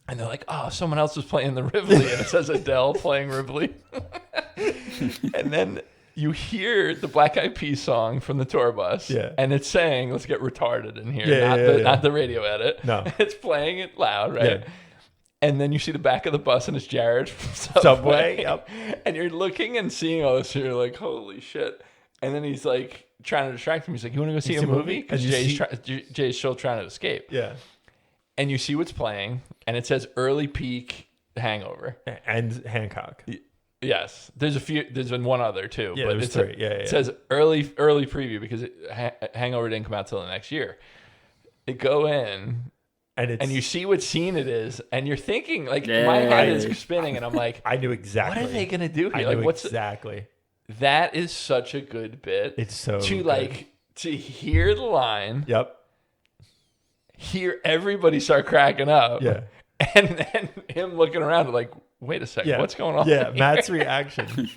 Speaker 3: And they're like, oh, someone else was playing the Rivoli, and it says Adele playing Rivoli. And then you hear the Black Eyed Peas song from the tour bus,
Speaker 5: Yeah.
Speaker 3: and it's saying, let's get retarded in here,
Speaker 5: Yeah, yeah.
Speaker 3: not the radio edit.
Speaker 5: No.
Speaker 3: It's playing it loud, right?
Speaker 5: Yeah.
Speaker 3: And then you see the back of the bus, and it's Jared from
Speaker 5: Subway, yep.
Speaker 3: And you're looking and seeing all this, and you're like, holy shit. And then he's like trying to distract him. He's like, you want to go see a movie? Because
Speaker 5: And you
Speaker 3: Jay's still trying to escape.
Speaker 5: Yeah.
Speaker 3: And you see what's playing, and it says early peak Hangover.
Speaker 5: And Hancock.
Speaker 3: Yes, there's been one other too.
Speaker 5: Yeah,
Speaker 3: but
Speaker 5: there's
Speaker 3: it's
Speaker 5: three.
Speaker 3: It says early preview because Hangover didn't come out till the next year. It go in, and you see what scene it is, and you're thinking like my head is spinning, and I'm like,
Speaker 5: I knew exactly.
Speaker 3: what are they gonna do here?
Speaker 5: I
Speaker 3: Like,
Speaker 5: knew
Speaker 3: what's
Speaker 5: exactly.
Speaker 3: that? Is such a good bit.
Speaker 5: It's so
Speaker 3: to
Speaker 5: good.
Speaker 3: like to hear the line,
Speaker 5: Yep.
Speaker 3: hear everybody start cracking up,
Speaker 5: Yeah.
Speaker 3: and then him looking around like, wait a second,
Speaker 5: Yeah.
Speaker 3: what's going on?
Speaker 5: Yeah.
Speaker 3: here?
Speaker 5: Matt's reaction.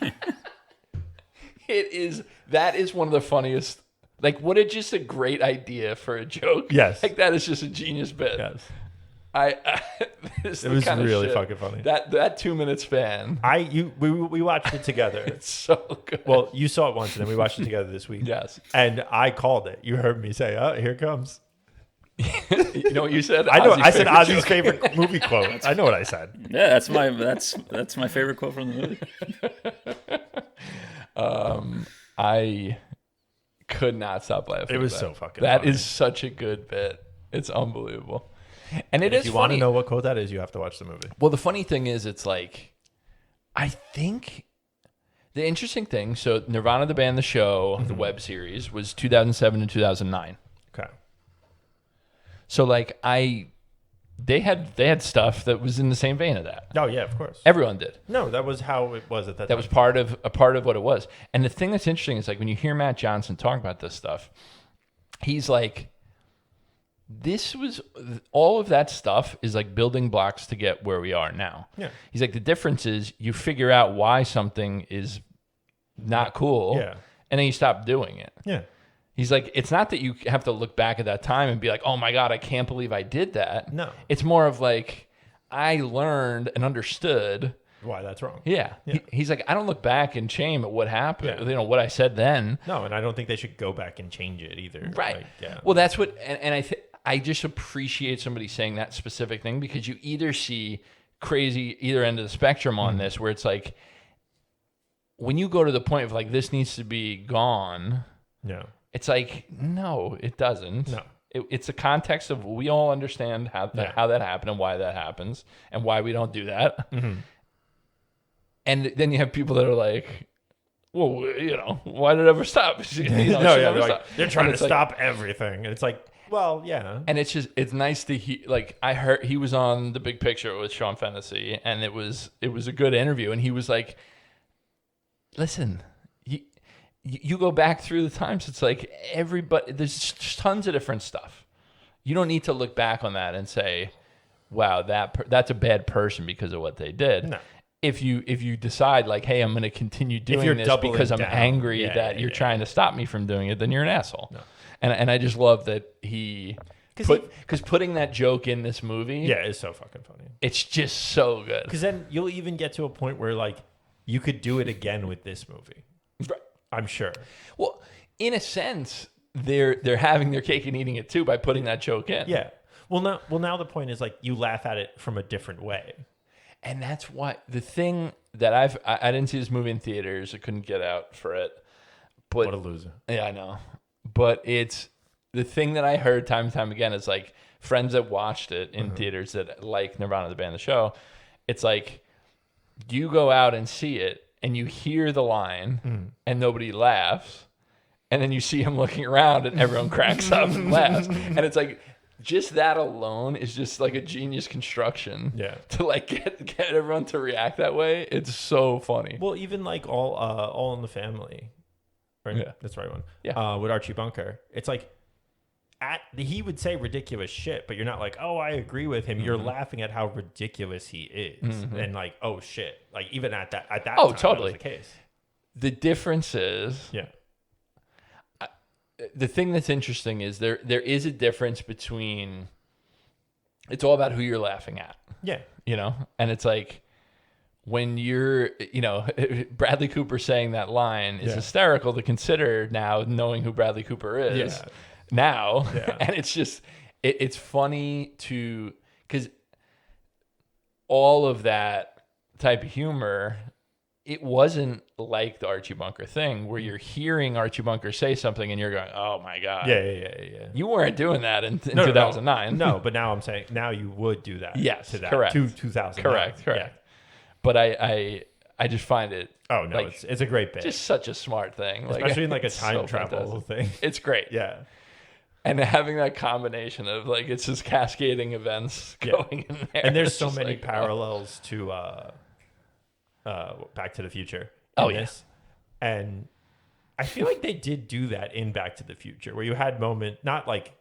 Speaker 3: That is one of the funniest. Like, what a just a great idea for a joke.
Speaker 5: Yes.
Speaker 3: Like that is just a genius bit.
Speaker 5: Yes.
Speaker 3: It
Speaker 5: was really fucking funny.
Speaker 3: That 2 minute span.
Speaker 5: We watched it together.
Speaker 3: It's so good.
Speaker 5: Well, you saw it once, and then we watched it together this week.
Speaker 3: Yes.
Speaker 5: And I called it. You heard me say, "Oh, here it comes."
Speaker 3: You know what you said?
Speaker 5: I know.
Speaker 3: Ozzy's
Speaker 5: I said
Speaker 3: favorite
Speaker 5: Ozzy's
Speaker 3: joke.
Speaker 5: favorite movie quote. I know what I said.
Speaker 4: Yeah, that's my favorite quote from the movie.
Speaker 3: I could not stop laughing.
Speaker 5: It was
Speaker 3: at
Speaker 5: so
Speaker 3: that.
Speaker 5: fucking
Speaker 3: That
Speaker 5: funny.
Speaker 3: is such a good bit. It's unbelievable. And it is
Speaker 5: If you want
Speaker 3: funny.
Speaker 5: to know what quote that is, you have to watch the movie.
Speaker 3: Well, the funny thing is, it's like, I think the interesting thing. So, Nirvana, the band, the show, the web series was 2007 and 2009.
Speaker 5: Okay.
Speaker 3: So, like, they had stuff that was in the same vein of that.
Speaker 5: Oh yeah, of course.
Speaker 3: Everyone did.
Speaker 5: No, that was how it was at that
Speaker 3: That
Speaker 5: time.
Speaker 3: was a part of what it was. And the thing that's interesting is, like, when you hear Matt Johnson talk about this stuff, he's like, this was all of that stuff is like building blocks to get where we are now.
Speaker 5: Yeah.
Speaker 3: He's like, the difference is you figure out why something is not cool,
Speaker 5: Yeah.
Speaker 3: and then you stop doing it.
Speaker 5: Yeah.
Speaker 3: He's like, it's not that you have to look back at that time and be like, oh my God, I can't believe I did that.
Speaker 5: No.
Speaker 3: It's more of like, I learned and understood.
Speaker 5: Why that's wrong.
Speaker 3: Yeah.
Speaker 5: Yeah.
Speaker 3: He's like, I don't look back and shame at what happened,
Speaker 5: Yeah.
Speaker 3: you know, what I said then.
Speaker 5: No, and I don't think they should go back and change it either.
Speaker 3: Right.
Speaker 5: Like, yeah.
Speaker 3: Well, that's what, and I just appreciate somebody saying that specific thing, because you either see crazy either end of the spectrum on this, where it's like, when you go to the point of like, this needs to be gone,
Speaker 5: No.
Speaker 3: it's like, no, it doesn't.
Speaker 5: No.
Speaker 3: It's a context of, we all understand how that happened and why that happens and why we don't do that.
Speaker 5: Mm-hmm.
Speaker 3: And then you have people that are like, well, you know, why did it ever stop? You know, it
Speaker 5: No,
Speaker 3: should
Speaker 5: yeah,
Speaker 3: never
Speaker 5: they're,
Speaker 3: stop.
Speaker 5: like, they're trying
Speaker 3: And
Speaker 5: to
Speaker 3: it's like,
Speaker 5: stop everything, and it's like, Well, yeah.
Speaker 3: And it's nice to hear. Like, I heard he was on The Big Picture with Sean Fennessy, and it was a good interview. And he was like, "Listen, you go back through the times. It's like everybody. There's just tons of different stuff. You don't need to look back on that and say, wow, that's a bad person because of what they did."
Speaker 5: No.
Speaker 3: If you decide like, hey, I'm going to continue doing this because I'm angry that you're trying to stop me from doing it, then you're an asshole. No. And I just love that because putting that joke in this movie,
Speaker 5: it's so fucking funny.
Speaker 3: It's just so good.
Speaker 5: Because then you'll even get to a point where like you could do it again with this movie. I'm sure.
Speaker 3: Well, in a sense, they're having their cake and eating it too by putting that joke in.
Speaker 5: Yeah. Well, now the point is like you laugh at it from a different way.
Speaker 3: And that's why the thing that I didn't see this movie in theaters. I couldn't get out for it. But
Speaker 5: what a loser.
Speaker 3: Yeah, I know. But it's the thing that I heard time and time again is like friends that watched it in theaters that like Nirvana, the band, the show. It's like you go out and see it and you hear the line and nobody laughs. And then you see him looking around and everyone cracks up and laughs. And it's like, just that alone is just like a genius construction. Yeah. To like get everyone to react that way. It's so funny.
Speaker 5: Well, even like all in the Family, right?
Speaker 3: Yeah,
Speaker 5: that's the right one.
Speaker 3: Yeah.
Speaker 5: With Archie Bunker, it's like he would say ridiculous shit, but you're not like, oh, I agree with him. You're laughing at how ridiculous he is, and like, oh shit, like even at that time,
Speaker 3: totally
Speaker 5: that was the case.
Speaker 3: The difference is, the thing that's interesting is there is a difference between, it's all about who you're laughing at. Yeah. You know? And it's like when you're, Bradley Cooper saying that line is hysterical to consider now, knowing who Bradley Cooper is now. Yeah. And it's just, it's funny because all of that type of humor, it wasn't like the Archie Bunker thing where you're hearing Archie Bunker say something and you're going, oh my God. Yeah. You weren't doing that in 2009.
Speaker 5: No, but now I'm saying now you would do that.
Speaker 3: Yes,
Speaker 5: to that,
Speaker 3: correct.
Speaker 5: To 2009.
Speaker 3: Correct. Yeah. But I just find it.
Speaker 5: Oh, no, like, it's a great bit.
Speaker 3: Just such a smart thing.
Speaker 5: Especially in like a time travel thing.
Speaker 3: It's great.
Speaker 5: Yeah.
Speaker 3: And having that combination of like, it's just cascading events going in there.
Speaker 5: And there's so many parallels to Back to the Future. Yes. And I feel like they did do that in Back to the Future, where you had moment not like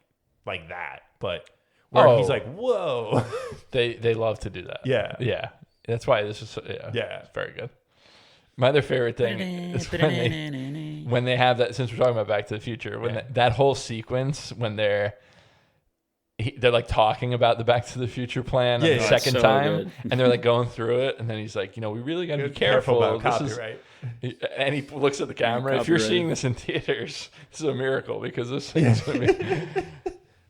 Speaker 5: that, but where he's like, "Whoa!"
Speaker 3: They love to do that. Yeah. That's why this is it's very good. My other favorite thing is when they have that. Since we're talking about Back to the Future, when that whole sequence when they're like talking about the Back to the Future plan the second time, and they're like going through it, and then he's like, we really got to be careful
Speaker 5: about copyright.
Speaker 3: And he looks at the camera. If you're seeing this in theaters, this is a miracle because this thing's gonna be.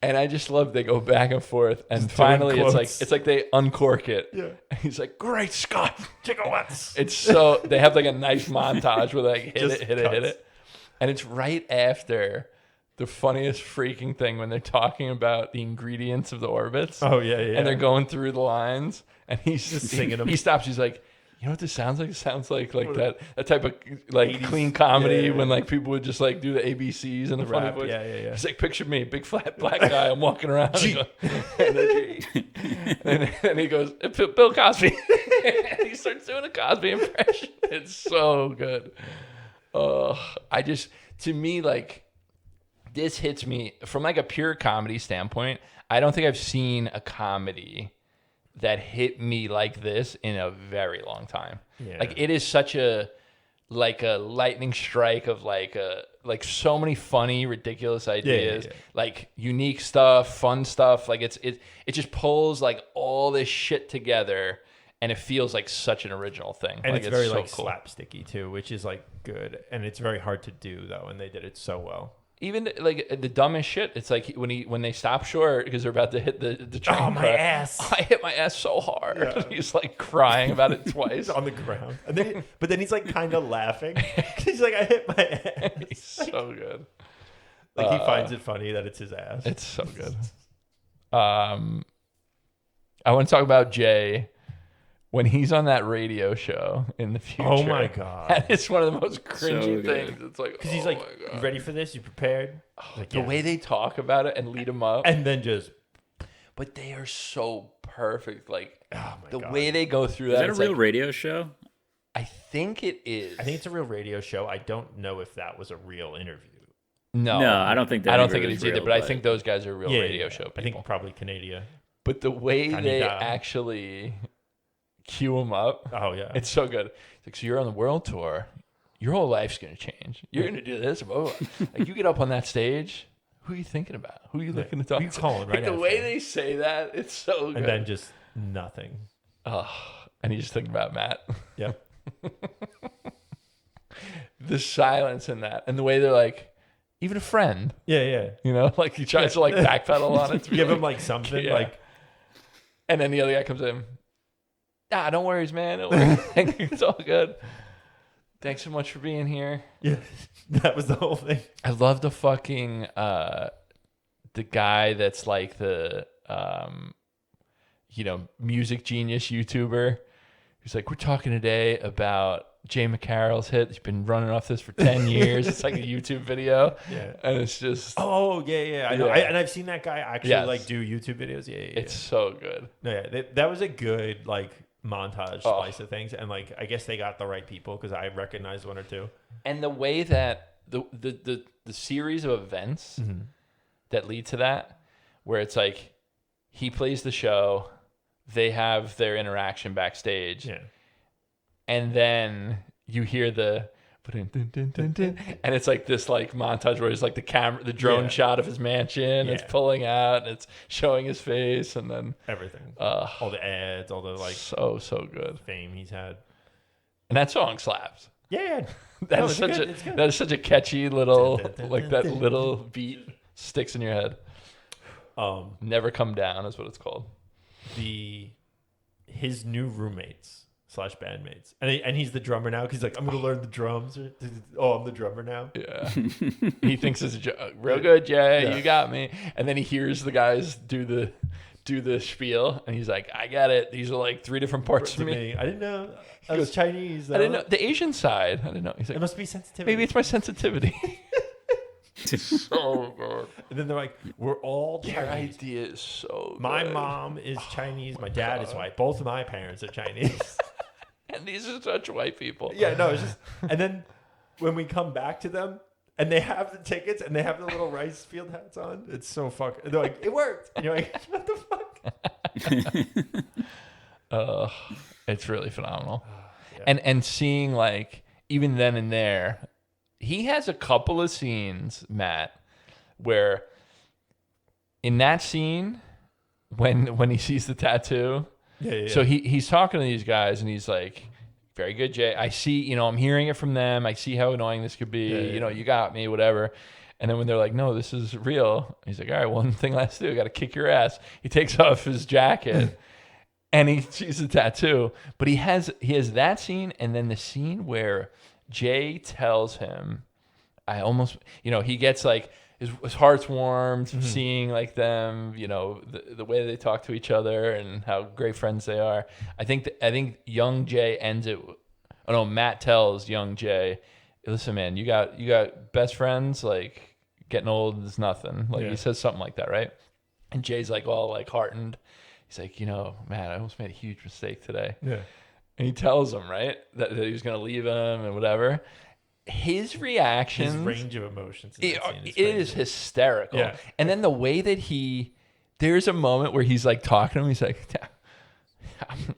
Speaker 3: And I just love they go back and forth, and just finally it's like they uncork it. Yeah. And he's like, "Great Scott, gigawatts!" It's so they have like a nice montage where they like hit it, and it's right after the funniest freaking thing when they're talking about the ingredients of the orbits.
Speaker 5: Oh yeah.
Speaker 3: And they're going through the lines, and he's just singing them. He stops. He's like, "You know what this sounds like? It sounds like that type of like 80s, clean comedy when like people would just like do the ABCs and the funny voice." Yeah. He's like, "Picture me, big flat black guy. I'm walking around." And he goes, "Bill Cosby." And he starts doing a Cosby impression. It's so good. To me, like, this hits me from like a pure comedy standpoint. I don't think I've seen a comedy that hit me like this in a very long time. Yeah. Like it is such a lightning strike of like so many funny, ridiculous ideas, like unique stuff, fun stuff. Like it just pulls like all this shit together, and it feels like such an original thing.
Speaker 5: And
Speaker 3: like,
Speaker 5: it's very
Speaker 3: so
Speaker 5: like
Speaker 3: cool.
Speaker 5: slapsticky too, which is like good, and it's very hard to do though, and they did it so well.
Speaker 3: Even like the dumbest shit, it's like when they stop short because they're about to hit the train.
Speaker 5: Oh, my ass!
Speaker 3: I hit my ass so hard. Yeah. He's like crying about it twice
Speaker 5: on the ground, and then he's like kind of laughing. He's like, I hit my ass.
Speaker 3: He's so good.
Speaker 5: Like he finds it funny that it's his ass.
Speaker 3: It's so good. I want to talk about Jay when he's on that radio show in the future.
Speaker 5: Oh my God.
Speaker 3: That is one of the most
Speaker 4: So
Speaker 3: cringy
Speaker 4: good.
Speaker 3: things. It's like,
Speaker 5: Because he's
Speaker 3: oh
Speaker 5: like,
Speaker 3: my God.
Speaker 5: you ready for this? You prepared? Like,
Speaker 3: The way they talk about it and lead him up.
Speaker 5: and then just,
Speaker 3: But they are so perfect. Like,
Speaker 5: oh my
Speaker 3: the
Speaker 5: God.
Speaker 3: way they go through
Speaker 4: Is
Speaker 3: that.
Speaker 4: that a
Speaker 3: it's
Speaker 4: real
Speaker 3: like,
Speaker 4: radio show?
Speaker 3: I think it is.
Speaker 5: I think it's a real radio show. I don't know if that was a real interview.
Speaker 3: No.
Speaker 4: No, I don't think that
Speaker 3: I don't
Speaker 4: either
Speaker 3: think it
Speaker 4: is
Speaker 3: is either,
Speaker 4: real,
Speaker 3: but I
Speaker 4: but-
Speaker 3: think those guys are real radio show people.
Speaker 5: I think probably Canada.
Speaker 3: But the way they
Speaker 5: Canada.
Speaker 3: actually cue him up,
Speaker 5: Oh, yeah.
Speaker 3: it's so good. It's like, so you're on the world tour. Your whole life's going to change. You're going to do this. Blah, blah, blah. Like, you get up on that stage, who are you thinking about? Who are you looking to talk
Speaker 5: Who you
Speaker 3: to?
Speaker 5: calling right
Speaker 3: Like, the
Speaker 5: after?
Speaker 3: way they say that, it's so good.
Speaker 5: and then just nothing.
Speaker 3: And you just think about Matt.
Speaker 5: Yep.
Speaker 3: The silence in that. And the way they're like, even a friend,
Speaker 5: Yeah, yeah.
Speaker 3: you know? Like, he tries to, like, backpedal on it. To be
Speaker 5: Give him like something.
Speaker 3: Yeah.
Speaker 5: Like,
Speaker 3: And then the other guy comes in. Don't worry, man. Don't worry. It's all good. Thanks so much for being here.
Speaker 5: yeah, that was the whole thing.
Speaker 3: I love the fucking the guy that's like the music genius YouTuber. He's like, we're talking today about Jay McCarroll's hit. He's been running off this for 10 years. It's like a YouTube video.
Speaker 5: Yeah.
Speaker 3: And it's just
Speaker 5: Oh, yeah. I know.
Speaker 3: Yeah.
Speaker 5: And I've seen that guy actually
Speaker 3: Yes.
Speaker 5: like do YouTube videos. Yeah, yeah.
Speaker 3: it's so good.
Speaker 5: No, yeah. That was a good like montage
Speaker 3: Oh.
Speaker 5: slice of things, and like I guess they got the right people because I recognized one or two.
Speaker 3: And the way that the series of events that lead to that, where it's like he plays the show, they have their interaction backstage,
Speaker 5: Yeah.
Speaker 3: and then you hear the and it's like this like montage where it's like the drone
Speaker 5: Yeah.
Speaker 3: shot of his mansion, it's
Speaker 5: Yeah.
Speaker 3: pulling out, and it's showing his face, and then
Speaker 5: Everything. All the ads, all the like
Speaker 3: so good.
Speaker 5: fame he's had.
Speaker 3: And that song slaps.
Speaker 5: Yeah.
Speaker 3: That
Speaker 5: No,
Speaker 3: is
Speaker 5: it's
Speaker 3: such
Speaker 5: good,
Speaker 3: a
Speaker 5: it's good.
Speaker 3: that is such a catchy little
Speaker 5: Dun, dun, dun,
Speaker 3: like
Speaker 5: dun,
Speaker 3: that
Speaker 5: dun,
Speaker 3: little beat sticks in your head. Never Come Down is what it's called.
Speaker 5: His new roommates / bandmates, and he's the drummer now because he's like, I'm gonna learn the drums. Oh, I'm the drummer now.
Speaker 3: Yeah. He thinks it's a joke. Real good, Jay.
Speaker 5: Yeah.
Speaker 3: You got me. And then he hears the guys do the spiel, and he's like, I got it. These are like 3 different parts
Speaker 5: To
Speaker 3: of me.
Speaker 5: me, I didn't know. I
Speaker 3: goes,
Speaker 5: was Chinese. Though.
Speaker 3: I didn't know the Asian side. I didn't know. He's
Speaker 5: It
Speaker 3: like,
Speaker 5: must be sensitivity.
Speaker 3: maybe it's my sensitivity. So good.
Speaker 5: And then they're like, we're all
Speaker 3: Your
Speaker 5: Chinese.
Speaker 3: idea is so
Speaker 5: My
Speaker 3: good.
Speaker 5: mom is Chinese. My dad is white. Both of my parents are Chinese.
Speaker 3: And these are such white people.
Speaker 5: Yeah, no, it's just. And then when we come back to them, and they have the tickets, and they have the little rice field hats on, it's so fucking. They're like, it worked. And you're like, what the fuck?
Speaker 3: It's really phenomenal.
Speaker 5: Yeah.
Speaker 3: And seeing like even then and there, he has a couple of scenes, Matt, where in that scene when he sees the tattoo,
Speaker 5: Yeah.
Speaker 3: so he's talking to these guys and he's like, very good, Jay. I see, I'm hearing it from them. I see how annoying this could be.
Speaker 5: Yeah.
Speaker 3: You got me, whatever. And then when they're like, no, this is real, he's like, all right, one thing left to do. I got to kick your ass. He takes off his jacket and he sees the tattoo. But he has that scene and then the scene where Jay tells him, he gets like, his heart's warmed seeing like them, the way they talk to each other and how great friends they are. I think young Jay ends it. Oh no, Matt tells young Jay, listen, man, you got best friends. Like getting old is nothing. Like he says something like that, right? And Jay's like all like heartened. He's like, man, I almost made a huge mistake today.
Speaker 5: Yeah.
Speaker 3: And he tells him, right, that he was gonna leave him and whatever. His reaction,
Speaker 5: His range of emotions. In that scene
Speaker 3: it is
Speaker 5: crazy.
Speaker 3: hysterical.
Speaker 5: Yeah.
Speaker 3: And then the way that there's a moment where he's like talking to him. He's like,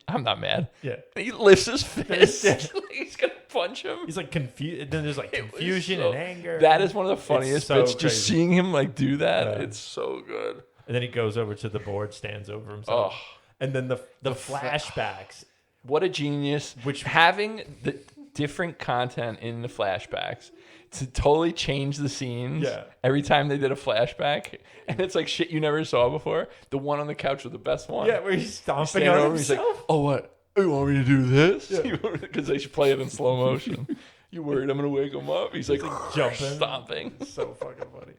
Speaker 3: I'm not mad.
Speaker 5: Yeah.
Speaker 3: And he lifts his fist.
Speaker 5: Yeah.
Speaker 3: He's going to punch him.
Speaker 5: He's like confused. And then there's like
Speaker 3: It was
Speaker 5: confusion
Speaker 3: so-
Speaker 5: and anger.
Speaker 3: That is one of the funniest
Speaker 5: so
Speaker 3: bits. Just
Speaker 5: crazy.
Speaker 3: seeing him like do that.
Speaker 5: Yeah.
Speaker 3: It's so good.
Speaker 5: And then he goes over to the board, stands over himself.
Speaker 3: Oh.
Speaker 5: And then the flashbacks.
Speaker 3: What a genius.
Speaker 5: Which-
Speaker 3: having the different content in the flashbacks to totally change the scenes
Speaker 5: Yeah.
Speaker 3: every time they did a flashback. And it's like shit you never saw before. The one on the couch was the best one.
Speaker 5: Yeah, where he's stomping
Speaker 3: Standing
Speaker 5: on
Speaker 3: over, he's like,
Speaker 5: himself.
Speaker 3: oh, what? Oh, you want me to do this?
Speaker 5: Yeah.
Speaker 3: Because they should play it in slow motion. You worried I'm going to wake him up? He's like
Speaker 5: jumping.
Speaker 3: stomping.
Speaker 5: So fucking funny.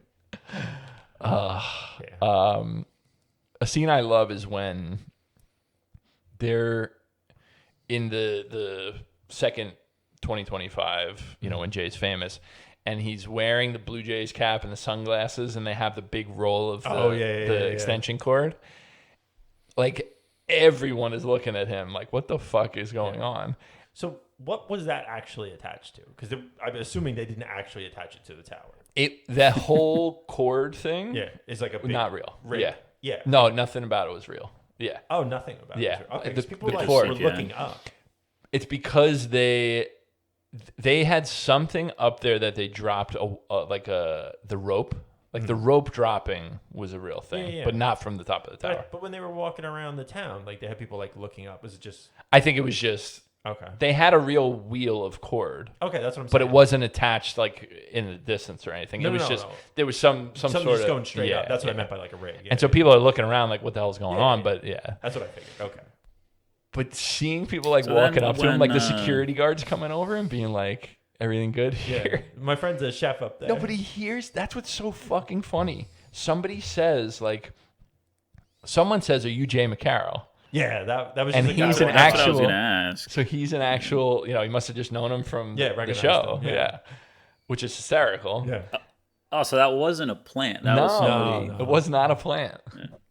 Speaker 3: A scene I love is when they're in the second 2025, you know, when Jay's famous, and he's wearing the Blue Jays cap and the sunglasses, and they have the big roll of the extension cord. Like, everyone is looking at him like, what the fuck is going on?
Speaker 5: So what was that actually attached to? Because I'm assuming they didn't actually attach it to the tower.
Speaker 3: That whole cord thing,
Speaker 5: is like a big
Speaker 3: not real.
Speaker 5: rig. Yeah.
Speaker 3: No, nothing about it was real. Yeah.
Speaker 5: Oh, nothing about it. Okay,
Speaker 3: The
Speaker 5: 'cause people
Speaker 3: the
Speaker 5: like
Speaker 3: cord,
Speaker 5: were looking up.
Speaker 3: It's because they had something up there that they dropped the rope. Like the rope dropping was a real thing, but not from the top of the tower.
Speaker 5: But when they were walking around the town, like they had people like looking up. Was it just?
Speaker 3: I think it was just
Speaker 5: okay.
Speaker 3: They had a real wheel of cord.
Speaker 5: Okay, that's what I'm saying.
Speaker 3: But it wasn't attached like in the distance or anything.
Speaker 5: No,
Speaker 3: it was
Speaker 5: no,
Speaker 3: just
Speaker 5: no.
Speaker 3: there was some
Speaker 5: Something
Speaker 3: sort of
Speaker 5: just going straight up. That's what I meant by like a rig.
Speaker 3: And so people are looking around like, what the hell's going on? But
Speaker 5: that's what I figured. Okay.
Speaker 3: But seeing people like
Speaker 4: So
Speaker 3: walking
Speaker 4: then
Speaker 3: up to him, like the
Speaker 4: when,
Speaker 3: security guards coming over and being like, everything good here?
Speaker 5: My friend's a chef up there.
Speaker 3: Nobody hears. That's what's so fucking funny. Somebody says, like, someone says, are you Jay McCarrol?
Speaker 5: Yeah, that was
Speaker 3: And
Speaker 5: just the guy
Speaker 3: he's an
Speaker 5: walking
Speaker 4: That's
Speaker 5: up.
Speaker 4: what I was
Speaker 3: actual-
Speaker 4: going to ask.
Speaker 3: So he's an actual, you know, he must have just known him from the
Speaker 5: recognized
Speaker 3: show.
Speaker 5: him, yeah.
Speaker 3: Which is hysterical.
Speaker 5: Yeah.
Speaker 4: Oh, so that wasn't a plant. That was somebody.
Speaker 5: No.
Speaker 3: It was not a plant.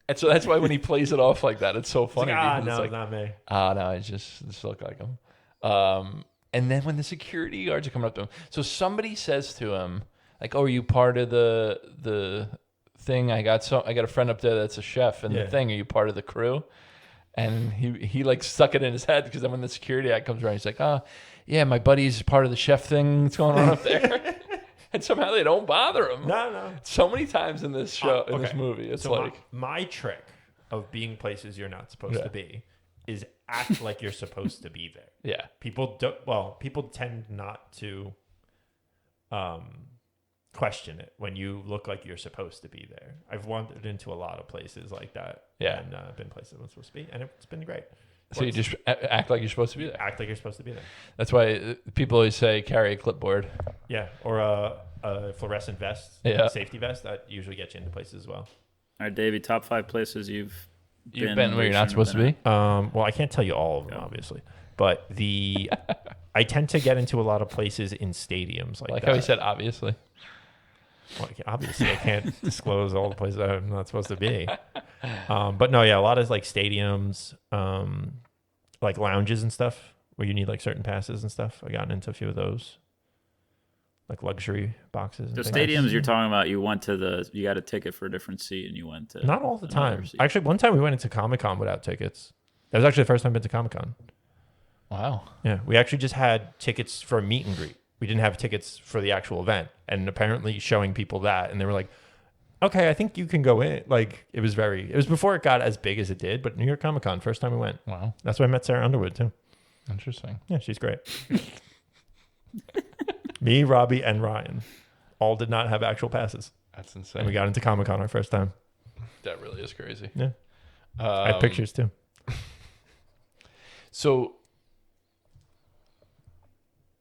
Speaker 3: And so that's why when he plays it off like that, it's so funny.
Speaker 5: Like,
Speaker 3: because
Speaker 5: no,
Speaker 3: it's
Speaker 5: not me.
Speaker 3: no, it just look like him. And then when the security guards are coming up to him, so somebody says to him, like, "Oh, are you part of the thing? I got a friend up there that's a chef and the thing. Are you part of the crew?" And he like stuck it in his head because then when the security guy comes around, he's like, "Oh, yeah, my buddy's part of the chef thing that's going on up there." And somehow they don't bother him.
Speaker 5: No.
Speaker 3: So many times in this show, in this
Speaker 5: Okay.
Speaker 3: movie, it's
Speaker 5: So
Speaker 3: like
Speaker 5: my trick of being places you're not supposed to be is act like you're supposed to be there.
Speaker 3: yeah.
Speaker 5: People tend not to question it when you look like you're supposed to be there. I've wandered into a lot of places like that.
Speaker 3: Yeah.
Speaker 5: And been places I'm supposed to be, and it's been great.
Speaker 3: So you just act like you're supposed to be there.
Speaker 5: Act like you're supposed to be there.
Speaker 3: That's why people always say carry a clipboard.
Speaker 5: Yeah, or a fluorescent vest, safety vest that usually gets you into places as well.
Speaker 4: All right, Davey, top 5 places you've
Speaker 3: been where you're not supposed to be.
Speaker 5: Well, I can't tell you all of them, obviously, but I tend to get into a lot of places in stadiums like that.
Speaker 3: How he said, obviously.
Speaker 5: Well, obviously, I can't disclose all the places I'm not supposed to be. But no, a lot of like stadiums, like lounges and stuff where you need like certain passes and stuff. I gotten into a few of those, like luxury boxes. And
Speaker 4: The
Speaker 5: things.
Speaker 4: stadiums you're talking about, you got a ticket for a different seat and you went to.
Speaker 5: Not all the
Speaker 4: another
Speaker 5: time.
Speaker 4: seat.
Speaker 5: Actually, one time we went into Comic-Con without tickets. That was actually the first time I've been to Comic-Con.
Speaker 3: Wow.
Speaker 5: Yeah, we actually just had tickets for a meet and greet. We didn't have tickets for the actual event, and apparently showing people that, and they were like, "Okay, I think you can go in." Like it was before it got as big as it did. But New York Comic Con, first time we went.
Speaker 3: Wow.
Speaker 5: That's why I met Sarah Underwood too.
Speaker 3: Interesting.
Speaker 5: Yeah, she's great. Me, Robbie, and Ryan all did not have actual passes,
Speaker 3: That's insane.
Speaker 5: and we got into Comic Con our first time.
Speaker 3: That really is crazy.
Speaker 5: Yeah, I have pictures too.
Speaker 3: So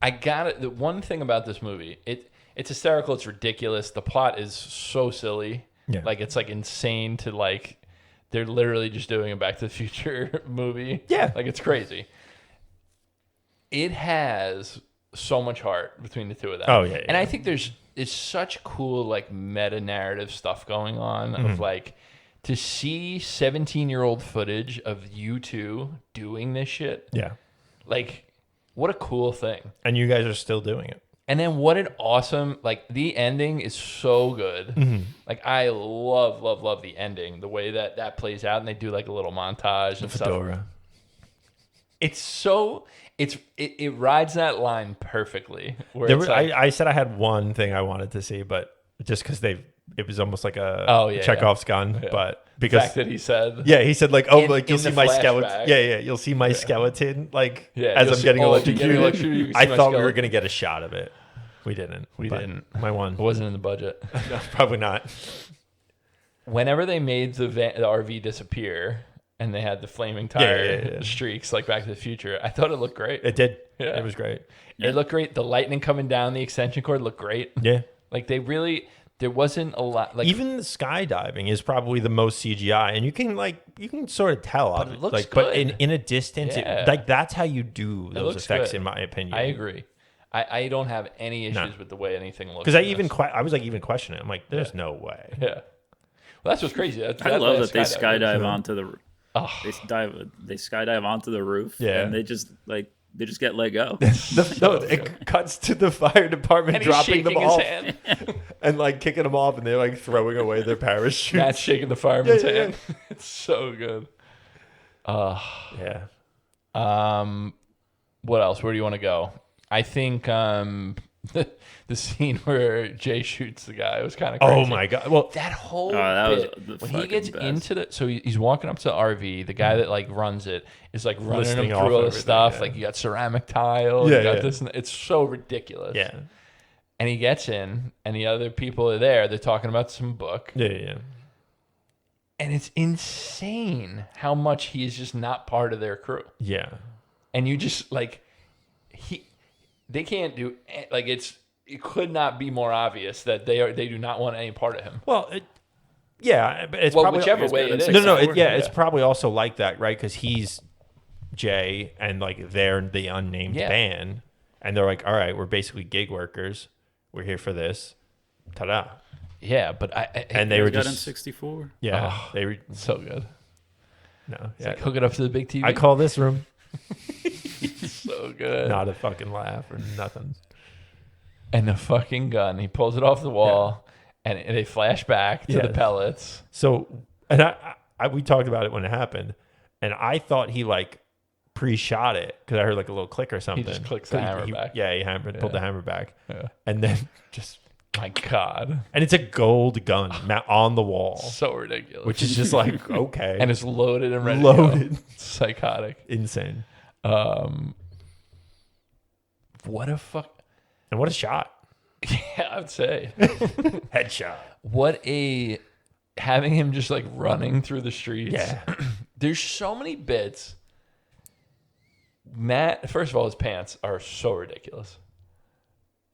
Speaker 3: I got it. The one thing about this movie, it's hysterical. It's ridiculous. The plot is so silly.
Speaker 5: Yeah.
Speaker 3: Like it's like insane to like. They're literally just doing a Back to the Future movie.
Speaker 5: Yeah.
Speaker 3: Like it's crazy. It has so much heart between the two of them.
Speaker 5: Oh, yeah,
Speaker 3: And
Speaker 5: yeah.
Speaker 3: I think it's such cool like meta narrative stuff going on
Speaker 5: Mm-hmm.
Speaker 3: of like to see 17-year-old footage of you two doing this shit.
Speaker 5: Yeah,
Speaker 3: Like what a cool thing.
Speaker 5: and you guys are still doing it.
Speaker 3: And then what an awesome, like the ending is so good.
Speaker 5: Mm-hmm.
Speaker 3: Like I love the ending, the way that plays out, and they do like a little montage and stuff.
Speaker 5: Fedora.
Speaker 3: It's so it rides that line perfectly. Where
Speaker 5: There
Speaker 3: it's
Speaker 5: were,
Speaker 3: like,
Speaker 5: I said I had one thing I wanted to see, but just because it was almost like a Chekhov's gun, but
Speaker 3: the
Speaker 5: because
Speaker 3: fact that he said,
Speaker 5: he said like, like you'll
Speaker 3: in
Speaker 5: see
Speaker 3: the
Speaker 5: my skeleton.
Speaker 3: flashback.
Speaker 5: Yeah, you'll see my skeleton like
Speaker 3: Yeah,
Speaker 5: as
Speaker 3: you'll
Speaker 5: I'm
Speaker 3: see-
Speaker 5: getting
Speaker 3: if you're
Speaker 5: electrocuted.
Speaker 3: getting electrocuted, you can
Speaker 5: I
Speaker 3: see my
Speaker 5: thought we were
Speaker 3: skeleton.
Speaker 5: gonna get a shot of it. We didn't.
Speaker 3: We
Speaker 5: but
Speaker 3: didn't.
Speaker 5: My one.
Speaker 3: It wasn't in the budget.
Speaker 5: No, probably not.
Speaker 3: Whenever they made the RV disappear and they had the flaming tire streaks like Back to the Future, I thought it looked great.
Speaker 5: It did.
Speaker 3: Yeah.
Speaker 5: It was great.
Speaker 3: It looked great. The lightning coming down the extension cord looked great.
Speaker 5: Yeah.
Speaker 3: Like they really, there wasn't a lot. Like
Speaker 5: even the skydiving is probably the most CGI, and you can sort of tell.
Speaker 3: But it looks
Speaker 5: like, but
Speaker 3: good.
Speaker 5: in a distance,
Speaker 3: Yeah.
Speaker 5: like that's how you do those
Speaker 3: looks
Speaker 5: effects,
Speaker 3: good.
Speaker 5: in my opinion.
Speaker 3: I agree. I don't have any issues
Speaker 5: No.
Speaker 3: with the way anything looks.
Speaker 5: Because I
Speaker 3: in this.
Speaker 5: was like even questioning it. I'm like, there's no way.
Speaker 3: Yeah. Well, that's what's crazy.
Speaker 4: I love that they
Speaker 3: skydiving.
Speaker 4: skydive onto the. They skydive onto the roof.
Speaker 5: Yeah.
Speaker 4: And they just get let go.
Speaker 5: It cuts to the fire department
Speaker 3: And he's
Speaker 5: dropping them
Speaker 3: shaking his
Speaker 5: off
Speaker 3: hand.
Speaker 5: and like kicking them off, and they're like throwing away their parachutes.
Speaker 3: Matt's shaking the fireman's
Speaker 5: Yeah, yeah,
Speaker 3: hand. It's so good.
Speaker 5: Yeah.
Speaker 3: What else? Where do you want to go? I think the scene where Jay shoots the guy was kind of crazy.
Speaker 5: Oh my god. Well,
Speaker 3: That whole
Speaker 4: that was
Speaker 3: bit,
Speaker 4: the
Speaker 3: when he
Speaker 4: fucking
Speaker 3: gets
Speaker 4: best.
Speaker 3: into the, so he's walking up to the RV. The guy that like runs it is like running
Speaker 5: Listing
Speaker 3: him
Speaker 5: off
Speaker 3: through all the
Speaker 5: everything,
Speaker 3: stuff.
Speaker 5: yeah.
Speaker 3: Like you got ceramic tile.
Speaker 5: Yeah,
Speaker 3: you got
Speaker 5: yeah.
Speaker 3: this. And it's so ridiculous.
Speaker 5: yeah.
Speaker 3: And he gets in, and the other people are there. They're talking about some book,
Speaker 5: Yeah.
Speaker 3: and it's insane how much he is just not part of their crew.
Speaker 5: Yeah.
Speaker 3: And you just like they can't do like it could not be more obvious that they do not want any part of him.
Speaker 5: Well, yeah, but it's
Speaker 3: Well,
Speaker 5: probably
Speaker 3: whichever way it is.
Speaker 5: No,
Speaker 3: Yeah.
Speaker 5: it's probably also like that, right? Because he's Jay, and like they're the unnamed
Speaker 3: Yeah.
Speaker 5: band, and they're like, all right, we're basically gig workers. We're here for this. Ta-da!
Speaker 3: Yeah, but
Speaker 5: And they were
Speaker 4: got in
Speaker 5: just
Speaker 4: 64.
Speaker 5: yeah, they were
Speaker 3: so good.
Speaker 5: no,
Speaker 3: It's
Speaker 5: yeah.
Speaker 3: like hook it up to the big TV.
Speaker 5: I call this room
Speaker 3: so good.
Speaker 5: not a fucking laugh or nothing.
Speaker 3: And the fucking gun, he pulls it off the wall, and they flash back to the
Speaker 5: Yes.
Speaker 3: pellets.
Speaker 5: So, and I we talked about it when it happened, and I thought he like pre-shot it because I heard like a little click or something.
Speaker 3: just clicks the hammer back.
Speaker 5: Yeah, he pulled the hammer back,
Speaker 3: Yeah.
Speaker 5: and then just
Speaker 3: My God,
Speaker 5: and it's a gold gun on the wall,
Speaker 3: so ridiculous.
Speaker 5: which is just like okay,
Speaker 3: and it's loaded and ready.
Speaker 5: Loaded.
Speaker 3: To go. Psychotic.
Speaker 5: insane.
Speaker 3: What a fuck.
Speaker 5: And what a shot!
Speaker 3: Yeah, I'd say.
Speaker 5: Headshot.
Speaker 3: What a having him just like running through the streets.
Speaker 5: Yeah.
Speaker 3: There's so many bits. Matt, first of all, his pants are so ridiculous.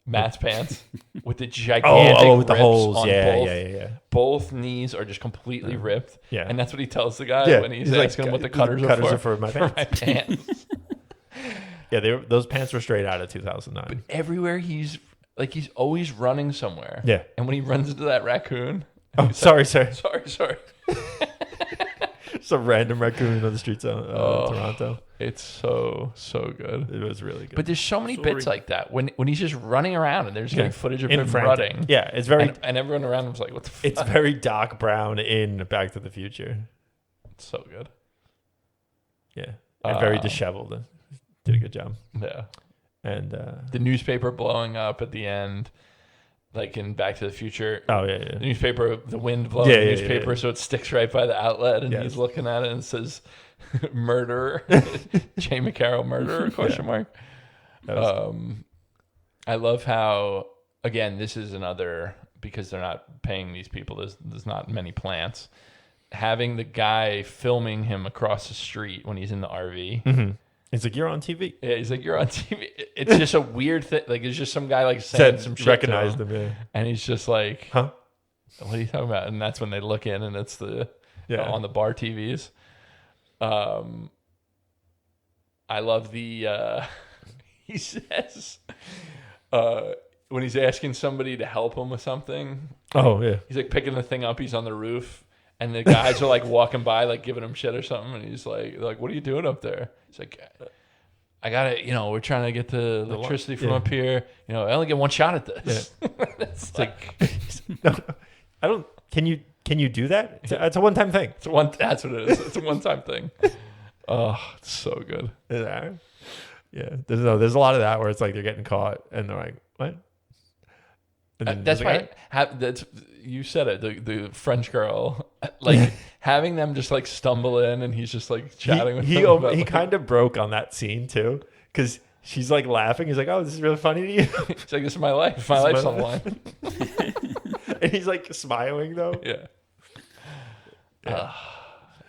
Speaker 3: Matt's pants with the gigantic
Speaker 5: with the
Speaker 3: rips
Speaker 5: holes.
Speaker 3: on
Speaker 5: Yeah,
Speaker 3: both.
Speaker 5: yeah.
Speaker 3: Both knees are just completely ripped.
Speaker 5: Yeah.
Speaker 3: And that's what he tells the guy
Speaker 5: Yeah,
Speaker 3: when he's
Speaker 5: like,
Speaker 3: asking him what the
Speaker 5: "The
Speaker 3: cutters,
Speaker 5: cutters
Speaker 3: are
Speaker 5: are for my
Speaker 3: For my pants.
Speaker 5: Yeah, those pants were straight out of 2009.
Speaker 3: Everywhere he's always running somewhere.
Speaker 5: Yeah.
Speaker 3: And when he runs into that raccoon.
Speaker 5: Oh, sorry, sir.
Speaker 3: Sorry.
Speaker 5: Some random raccoon on the streets of Toronto.
Speaker 3: It's so good.
Speaker 5: It was really good.
Speaker 3: But there's so many
Speaker 4: Sorry.
Speaker 3: bits like that when he's just running around and there's getting footage of
Speaker 5: In
Speaker 3: him
Speaker 5: frantic.
Speaker 3: running.
Speaker 5: Yeah, it's very
Speaker 3: And everyone around him's like, what the fuck?
Speaker 5: it's very Doc Brown in Back to the Future.
Speaker 3: It's so good.
Speaker 5: Yeah, and very disheveled. Did a good job.
Speaker 3: Yeah.
Speaker 5: And
Speaker 3: The newspaper blowing up at the end, like in Back to the Future.
Speaker 5: oh yeah,
Speaker 3: The
Speaker 5: yeah.
Speaker 3: newspaper, the wind blowing
Speaker 5: Yeah,
Speaker 3: the
Speaker 5: yeah,
Speaker 3: newspaper,
Speaker 5: yeah.
Speaker 3: so it sticks right by the outlet, and
Speaker 5: Yes.
Speaker 3: he's looking at it and it says, "Murderer, Jay McCarrol, murderer?" Question mark.
Speaker 5: That was-
Speaker 3: I love how again this is another because they're not paying these people. There's not many plants. Having the guy filming him across the street when he's in the RV.
Speaker 5: It's like you're on TV.
Speaker 3: Yeah, he's like, "You're on TV." It's just a weird thing. Like it's just some guy like saying some shit.
Speaker 5: Recognized
Speaker 3: to him,
Speaker 5: him. Yeah.
Speaker 3: and he's just like,
Speaker 5: Huh?
Speaker 3: "What are you talking about?" And that's when they look in, and it's the
Speaker 5: Yeah.
Speaker 3: on the bar TVs. I love the he says when he's asking somebody to help him with something,
Speaker 5: Oh yeah.
Speaker 3: he's like picking the thing up. He's on the roof, and the guys are like walking by, like giving him shit or something. And he's like, "What are you doing up there?" He's like, "I gotta, we're trying to get the electricity from
Speaker 5: yeah.
Speaker 3: up here. I only get one shot at this." It's like
Speaker 5: No, I don't. Can you do that? It's a one-time thing.
Speaker 3: that's what it is. It's a one-time thing. Oh, it's so good.
Speaker 5: Yeah. There's a lot of that where it's like they're getting caught and they're like, what? And then
Speaker 3: That's
Speaker 5: there's like,
Speaker 3: why that's you said it. The French girl, like having them just like stumble in, and he's just like chatting with
Speaker 5: he
Speaker 3: them. about,
Speaker 5: he
Speaker 3: like-
Speaker 5: kind of broke on that scene too because she's like laughing. He's like, oh, this is really funny to you.
Speaker 3: He's like, "This is my life. My
Speaker 5: This is
Speaker 3: life's
Speaker 5: my
Speaker 3: on the line."
Speaker 5: And he's like smiling though.
Speaker 3: Yeah.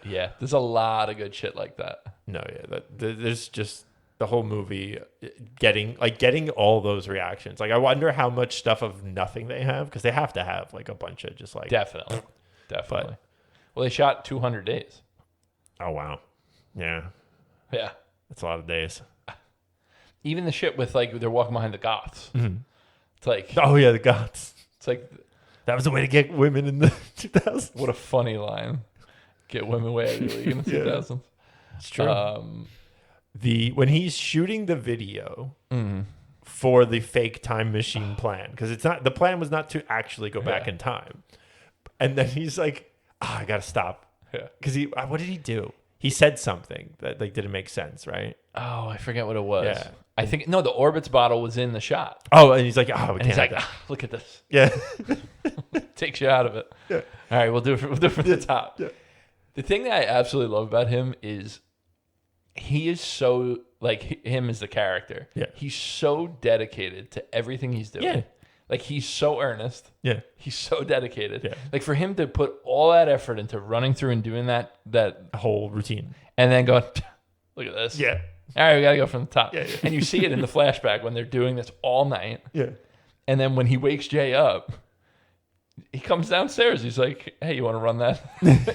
Speaker 3: Yeah. There's a lot of good shit like that.
Speaker 5: No, yeah. There's just the whole movie, getting all those reactions. Like, I wonder how much stuff of nothing they have, because they have to have like a bunch of just like
Speaker 3: Definitely. Well, they shot 200 days.
Speaker 5: Oh wow, yeah,
Speaker 3: Yeah.
Speaker 5: that's a lot of days.
Speaker 3: Even the shit with like they're walking behind the goths. It's like
Speaker 5: Oh yeah, the gods.
Speaker 3: it's like
Speaker 5: That was the way to get women in the 2000s.
Speaker 3: what a funny line. Get women way out of your league in the 2000s.
Speaker 5: It's true. When he's shooting the video for the fake time machine plan, because the plan was not to actually go back in time, and then he's like, I gotta stop, because what did he do? He said something that like didn't make sense, right?
Speaker 3: Oh, I forget what it was.
Speaker 5: Yeah.
Speaker 3: I think no, the Orbitz bottle was in the shot.
Speaker 5: Oh, and he's like, we
Speaker 3: And
Speaker 5: can't
Speaker 3: he's
Speaker 5: have
Speaker 3: like,
Speaker 5: that.
Speaker 3: look at this.
Speaker 5: Yeah.
Speaker 3: Takes you out of it.
Speaker 5: Yeah.
Speaker 3: All right, we'll do it from the top.
Speaker 5: Yeah.
Speaker 3: The thing that I absolutely love about him is he is so like him as the character.
Speaker 5: Yeah.
Speaker 3: He's so dedicated to everything he's doing.
Speaker 5: Yeah.
Speaker 3: Like he's so earnest.
Speaker 5: Yeah.
Speaker 3: He's so dedicated.
Speaker 5: Yeah.
Speaker 3: Like for him to put all that effort into running through and doing that
Speaker 5: Whole routine.
Speaker 3: and then going, look at this.
Speaker 5: Yeah.
Speaker 3: All right, we gotta go from the top.
Speaker 5: Yeah, yeah.
Speaker 3: And you see it in the flashback when they're doing this all night.
Speaker 5: Yeah.
Speaker 3: And then when he wakes Jay up, he comes downstairs. He's like, "Hey, you want to run that?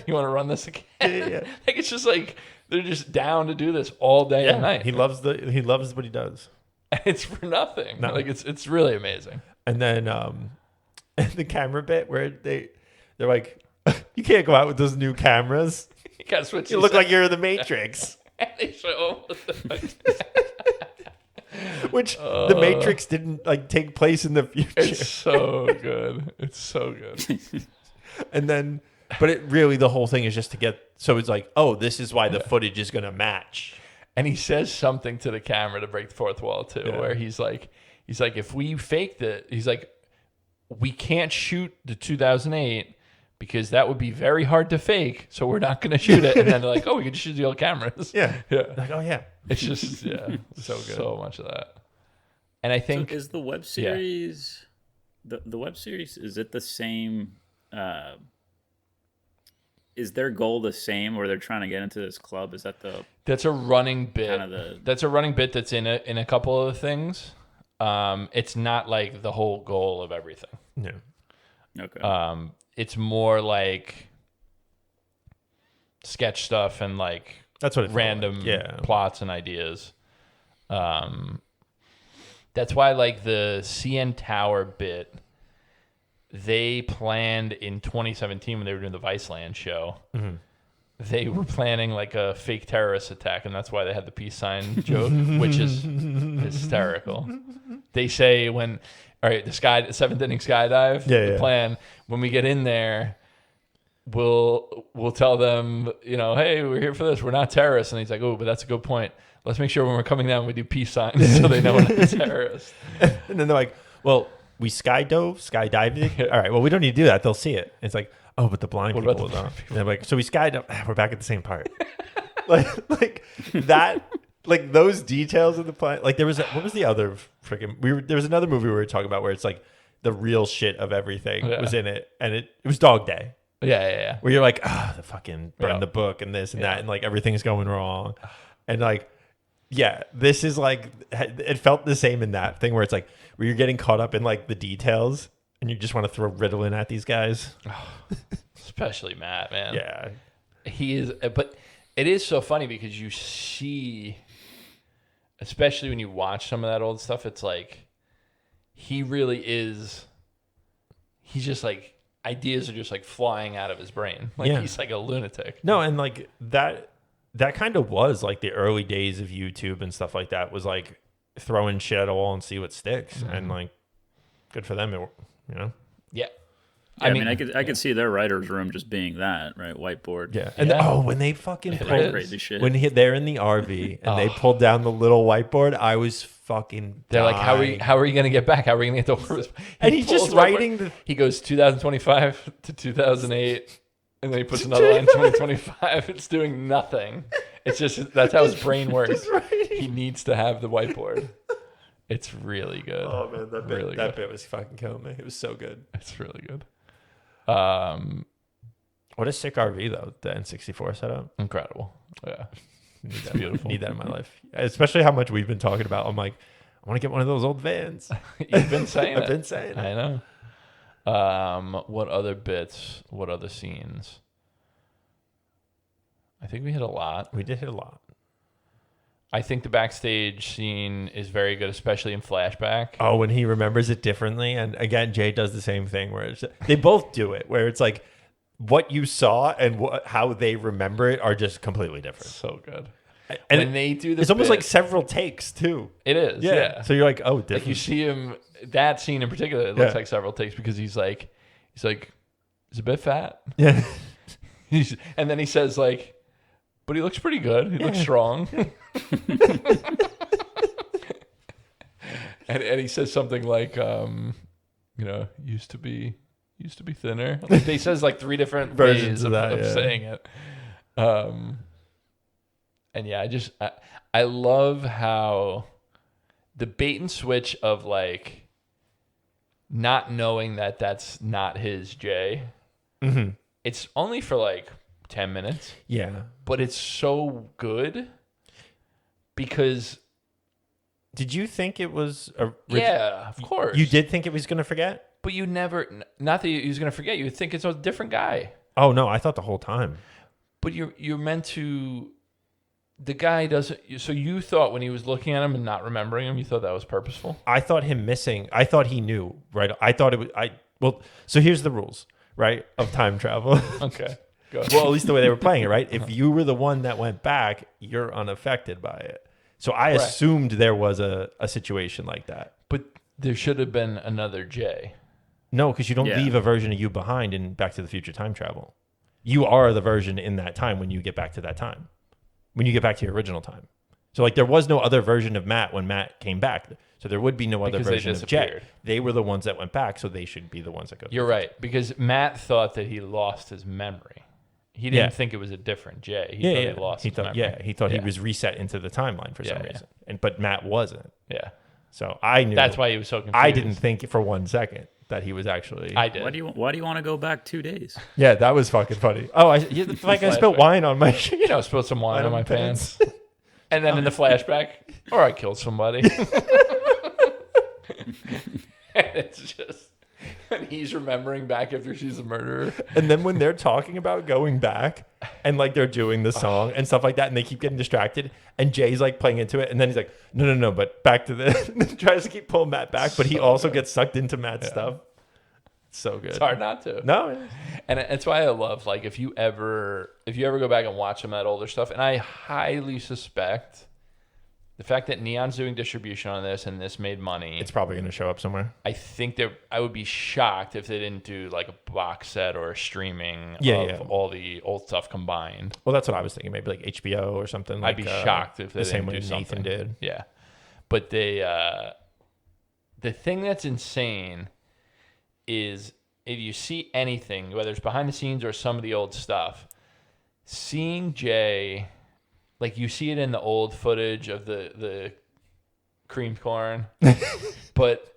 Speaker 3: You want to run this again?"
Speaker 5: Yeah.
Speaker 3: Like it's just like they're just down to do this all day and night.
Speaker 5: He loves what he does.
Speaker 3: And it's for nothing.
Speaker 5: No.
Speaker 3: Like it's really amazing.
Speaker 5: And then the camera bit where they're like, you can't go out with those new cameras.
Speaker 3: You gotta switch.
Speaker 5: You look like you're in the Matrix.
Speaker 3: And they show what the fuck.
Speaker 5: Which the Matrix didn't like take place in the future.
Speaker 3: It's so good. It's so good.
Speaker 5: And then, but it really, the whole thing is just to get, so it's like, oh, this is why the footage is going to match.
Speaker 3: And he says something to the camera to break the fourth wall too,
Speaker 5: Yeah.
Speaker 3: where he's like, if we faked it, he's like, we can't shoot the 2008 because that would be very hard to fake. So we're not going to shoot it. And then they're like, oh, we can just use the old cameras.
Speaker 5: Yeah.
Speaker 3: Yeah.
Speaker 5: Like, oh, yeah.
Speaker 3: It's just, yeah,
Speaker 5: So good.
Speaker 3: So much of that. And I think,
Speaker 4: So is the web series the web series, is it the same? Is their goal the same, where they're trying to get into this club? Is that
Speaker 3: that's a running bit.
Speaker 4: kind of the?
Speaker 3: That's a running bit that's in a couple of the things. It's not like the whole goal of everything.
Speaker 5: No.
Speaker 4: Okay.
Speaker 3: It's more like sketch stuff and like
Speaker 5: That's what it felt
Speaker 3: random
Speaker 5: like. Yeah.
Speaker 3: plots and ideas. That's why like the CN Tower bit, they planned in 2017 when they were doing the Viceland show.
Speaker 5: Mm-hmm.
Speaker 3: They were planning like a fake terrorist attack, and that's why they had the peace sign joke, which is hysterical. They say the seventh inning skydive,
Speaker 5: Yeah,
Speaker 3: the
Speaker 5: yeah.
Speaker 3: plan, when we get in there, we'll tell them, hey, we're here for this. We're not terrorists. And he's like, oh, but that's a good point. Let's make sure when we're coming down, we do peace signs so they know we're not terrorists.
Speaker 5: And then they're like, well, we skydiving. All right, well, we don't need to do that. They'll see it. It's like, oh, but the blind
Speaker 3: What
Speaker 5: people
Speaker 3: about the
Speaker 5: don't.
Speaker 3: blind people?
Speaker 5: And they're like, so we skydived. We're back at the same part. like that, like those details of the plan. Like there was, what was the other freaking, there was another movie we were talking about where it's like the real shit of everything was in it. And it was Dog Day.
Speaker 3: Yeah.
Speaker 5: Where you're like, the fucking burn
Speaker 3: Yeah.
Speaker 5: the book and this and that. And like everything's going wrong. And like, yeah, this is like, it felt the same in that thing where it's like, where you're getting caught up in like the details and you just want to throw Ritalin at these guys.
Speaker 3: Especially Matt, man.
Speaker 5: Yeah.
Speaker 3: He is, but it is so funny because you see, especially when you watch some of that old stuff, it's like, he really is, he's just like, ideas are just like flying out of his brain. Like he's like a lunatic.
Speaker 5: No, and like that kind of was like the early days of YouTube and stuff like that, was like throwing shit at a wall and see what sticks. And like, good for them,
Speaker 3: Yeah.
Speaker 4: Yeah, I mean, I could see their writer's room just being that, right? Whiteboard.
Speaker 5: Yeah. And when they fucking
Speaker 3: It
Speaker 5: pulled,
Speaker 3: is.
Speaker 4: Crazy shit.
Speaker 5: when they're in the RV and they pulled down the little whiteboard, I was fucking
Speaker 3: They're like,
Speaker 5: dying.
Speaker 3: how are you going to get back? How are we going to get to Orbis?
Speaker 5: And he's just writing
Speaker 3: He goes 2025 to 2008, and then he puts another line 2025. It's doing nothing. It's just, that's how his brain works. He needs to have the whiteboard. It's really good.
Speaker 5: Oh man, that bit,
Speaker 3: Really
Speaker 5: that
Speaker 3: good.
Speaker 5: bit was fucking killing me. It was so good.
Speaker 3: It's really good.
Speaker 5: What a sick RV though, the N64 setup.
Speaker 3: Incredible. Yeah. beautiful.
Speaker 5: Need that in my life, especially how much we've been talking about. I'm like, I want to get one of those old vans.
Speaker 3: You've been saying
Speaker 5: I've been saying it.
Speaker 3: I know. What other bits? What other scenes? I think we hit a lot.
Speaker 5: We did hit a lot.
Speaker 3: I think the backstage scene is very good, especially in flashback.
Speaker 5: Oh, when he remembers it differently. And again, Jay does the same thing where they both do it, where it's like what you saw and how they remember it are just completely different.
Speaker 3: So good.
Speaker 5: And
Speaker 3: when they do
Speaker 5: it's almost like several takes too.
Speaker 3: It is, yeah.
Speaker 5: So you're like, oh, different.
Speaker 3: Like you see him, that scene in particular, it looks like several takes because he's like, he's a bit fat.
Speaker 5: Yeah.
Speaker 3: And then he says like, but he looks pretty good. He looks strong. and he says something like, used to be thinner. Like he says like 3 different
Speaker 5: versions
Speaker 3: ways
Speaker 5: of
Speaker 3: saying it. And yeah, I love how the bait and switch of like not knowing that that's not his Jay.
Speaker 5: Mm-hmm.
Speaker 3: It's only for like 10 minutes.
Speaker 5: Yeah.
Speaker 3: But it's so good because...
Speaker 5: Did you think it was...
Speaker 3: Yeah, of course.
Speaker 5: You did think it was going to forget?
Speaker 3: But you never... Not that he was going to forget. You would think it's a different guy.
Speaker 5: Oh, no. I thought the whole time.
Speaker 3: But you're meant to... The guy doesn't... So you thought when he was looking at him and not remembering him, you thought that was purposeful?
Speaker 5: I thought him missing. I thought he knew, right? I thought it was... Well, so here's the rules, right, of time travel.
Speaker 3: Okay.
Speaker 5: Well, at least the way they were playing it, right? If you were the one that went back, you're unaffected by it. So I assumed there was a situation like that.
Speaker 3: But there should have been another Jay.
Speaker 5: No, because you don't leave a version of you behind in Back to the Future time travel. You are the version in that time when you get back to that time. When you get back to your original time. So like there was no other version of Matt when Matt came back. So there would be no other version of Jay. They were the ones that went back, so they should be the ones that go.
Speaker 3: You're right, because Matt thought that he lost his memory. He didn't think it was a different Jay. He thought he lost his memory.
Speaker 5: Yeah, he thought he was reset into the timeline for some reason. But Matt wasn't.
Speaker 3: Yeah.
Speaker 5: So I knew.
Speaker 3: That's why he was so confused.
Speaker 5: I didn't think for 1 second that he was actually...
Speaker 3: I did.
Speaker 4: Why do you want to go back 2 days?
Speaker 5: Yeah, that was fucking funny. Oh, I spilled wine on my...
Speaker 3: Spilled some wine on my pants. And then in the flashback, or I killed somebody. And it's just... And he's remembering back after she's a murderer.
Speaker 5: And then when they're talking about going back and like they're doing the song and stuff like that and they keep getting distracted and Jay's like playing into it and then he's like, no, but back to this. Tries to keep pulling Matt back, but he also gets sucked into Matt's stuff. So good.
Speaker 3: It's hard not to.
Speaker 5: No.
Speaker 3: And that's why I love, like, if you ever go back and watch some of that older stuff, and I highly suspect the fact that Neon's doing distribution on this and this made money.
Speaker 5: It's probably going to show up somewhere.
Speaker 3: I think I would be shocked if they didn't do like a box set or a streaming of all the old stuff combined.
Speaker 5: Well, that's what I was thinking. Maybe like HBO or something.
Speaker 3: I'd be shocked if they
Speaker 5: the same
Speaker 3: didn't
Speaker 5: way
Speaker 3: do
Speaker 5: Nathan
Speaker 3: something.
Speaker 5: did.
Speaker 3: Yeah. But the thing that's insane is if you see anything, whether it's behind the scenes or some of the old stuff, seeing Jay... Like, you see it in the old footage of the creamed corn. But